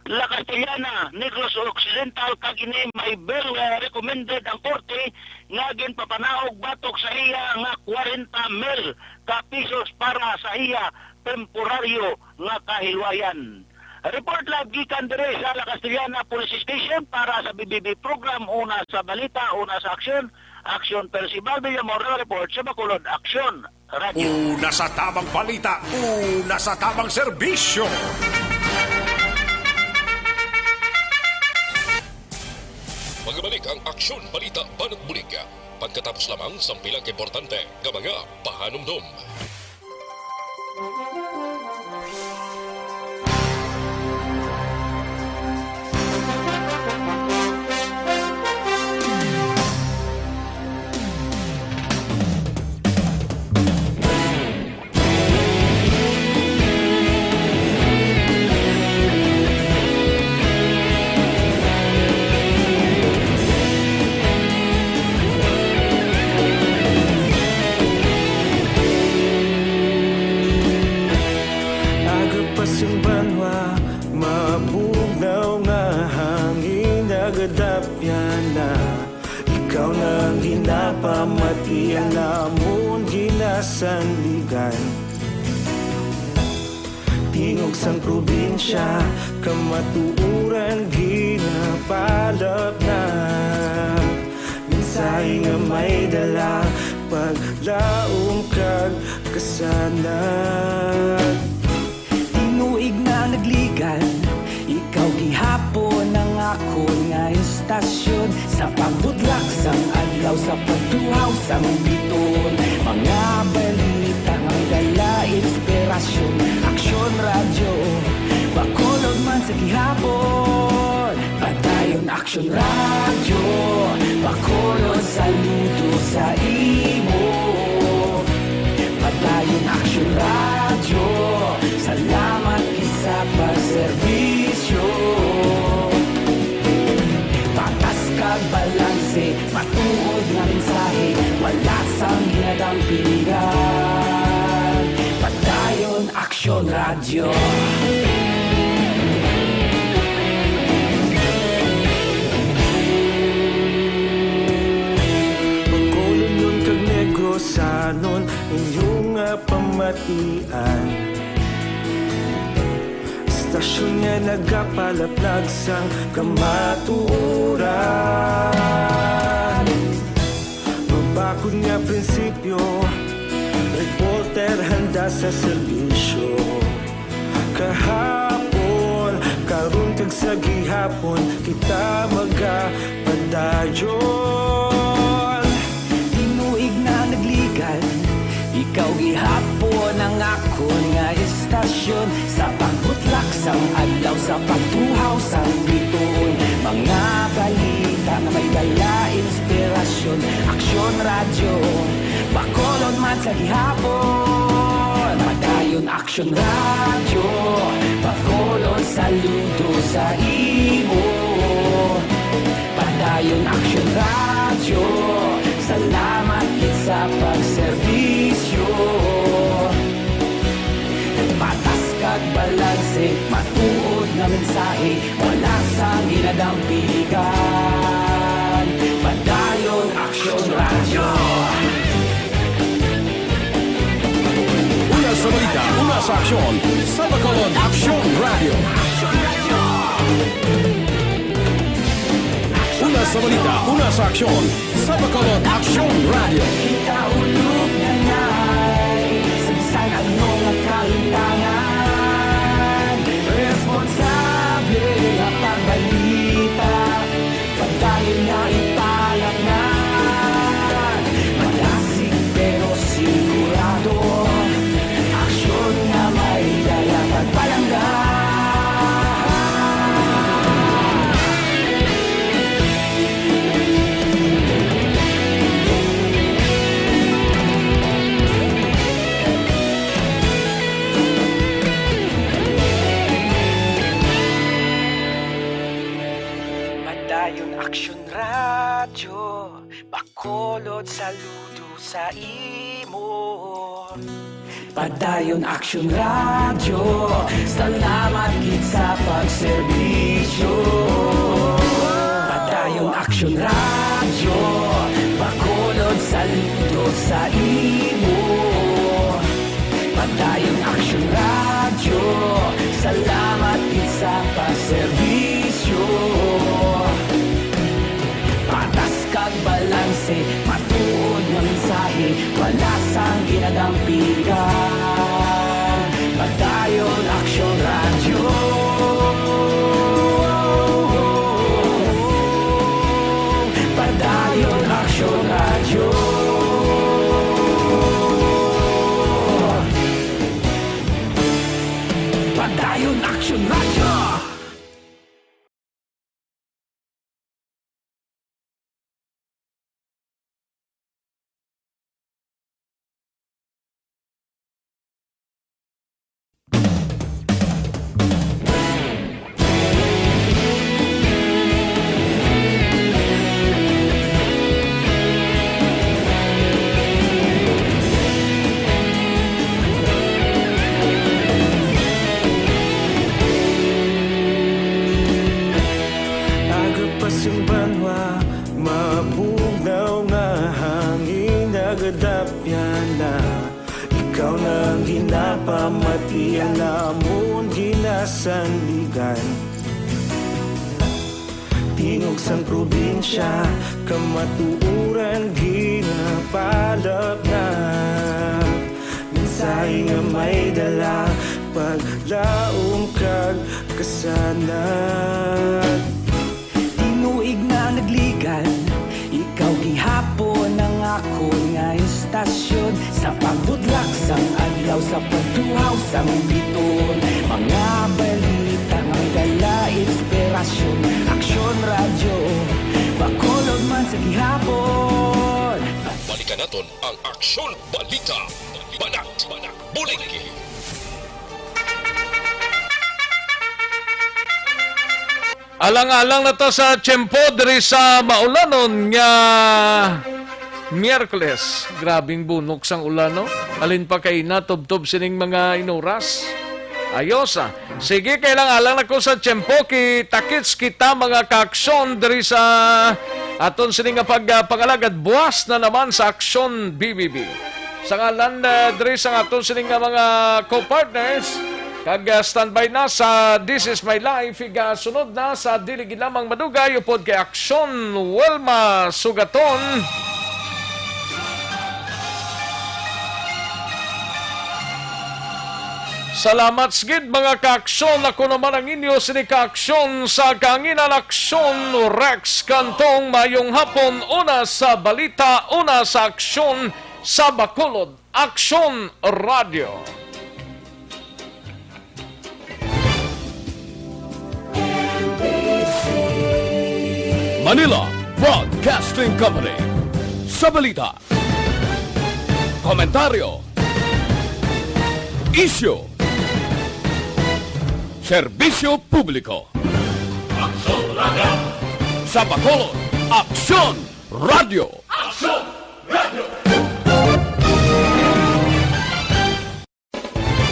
La Castillana, Negros Occidental, kag ini may bail recommended ang korte nga ginpapanaog batok sa iya nga 40 mil ka pesos para sa iya temporaryo nga kahilwayan. Report live gikan dire sa La Castillana Police Station para sa BBB program, una sa balita, una sa aksyon. Aksyon Percival Villamor report sa Bacolod, Aksyon Radio. Una sa tamang balita, una sa tamang serbisyo. Pagabalik ang Aksyon, Balita, Banat, Bulig. Pagkatapos lamang sa pilang importante ng mga pahanumdum. Pamatian namon ginasandigan tingog sang probinsya kamatuuran ginapalap na minsay nga may dala paglaom kag kasanag tinuig na nagligan ikaw gihapon ang ako nga istasyon sa pagbudlak sang adlaw sa pagtuhaw sang biton mga balita nga dala inspirasyon aksyon radyo bakolod man sa gihapon padayon aksyon radyo bakolod saludo sa imo padayon aksyon radyo salamat kisa pagserbisyo patas kag balanse matuod nga mensahe wala sang ginadampigan padayon aksyon radyo pagkulong nun kag negosanon inyong pamatian istasyon nga nagapalaplag sang kamaturan mabakod nga prinsipyo reporter handa sa serbisyo kahapon karon kag sa gihapon kita magapadayon tinuig na nagligan ikaw gihapon ang ako nga istasyon sa pagbutlak sang adlaw sa pagtuhaw sang biton mga balita na may dala inspirasyon aksyon radyo bakolod man sa gihapon padayon aksyon radyo bakolod saludo sa imo padayon aksyon radyo salamat kit sa pagserbisyo patas kag balanse matuod nga mensahe wala sang ginadampigan padayon aksyon radyo Una sa balita, una sa aksyon, sa bakolod Aksyon Radio. Una sa balita, una sa aksyon, sa bakolod Aksyon Radio. kita ulog na ngay sa ano nga kalintangan responsable nga pagbalita padayon nga ipalak na malasig pero sigurado aksyon nga may dala pagpalanggan padayon aksyon radyo bakolod saludo sa imo padayon aksyon radyo salamat gid sa pagserbisyo padayon aksyon radyo bakolod saludo sa imo padayon aksyon radyo salamat gid sa pagserbisyo patas kag balanse matuod nga mensahe wala sang ginadampigan padayon aksyon radyo Padayon Aksyon Radio. Padayon Aksyon Radio. Ikaw nang ginapamati ang namon ginasandigan. Tingog sang probinsya kamatuuran ginapalap na. Minsay nga may dala paglaom kag kasanag. Tinuig na nagligan, ikaw gihapon ang ako nga istasyon. Sa pagbudlak sang adlaw, sa pagtuhaw sang biton. Mga balita nga dala inspirasyon. Aksyon Radio, bakolod man sa gihapon. Balikan naton ang Aksyon Balita. Banat, Bulig. Alang-alang na to sa tiyempo diri sa maulanon nga Miyerkules. Grabing bunok sang ulano. Alin pa kay natubtob sining mga inuras. Ayosa. Sige, kailang-alang na ko sa tiyempo takits kita mga kaaksyon diri sa aton sining nga pagpangalagad buwas na naman sa Aksyon BBB. Sa ngalan diri sa aton sining nga mga co-partners, kag standby na sa This Is My Life, sunod na sa Diligid Lamang Madugay, upod kay Aksyon Welma Sugaton. Salamat sigid mga kaaksyon. Ako naman ang inyo sini kaaksyon sa Kanginan Aksyon Rex Cantong. Mayong hapon, una sa balita, una sa aksyon sa Bacolod Aksyon Radio. Manila Broadcasting Company. Sa balita, komentaryo, isyu, serbisyo publiko. Aksyon Radio. Sa Bacolod, Aksyon Radio.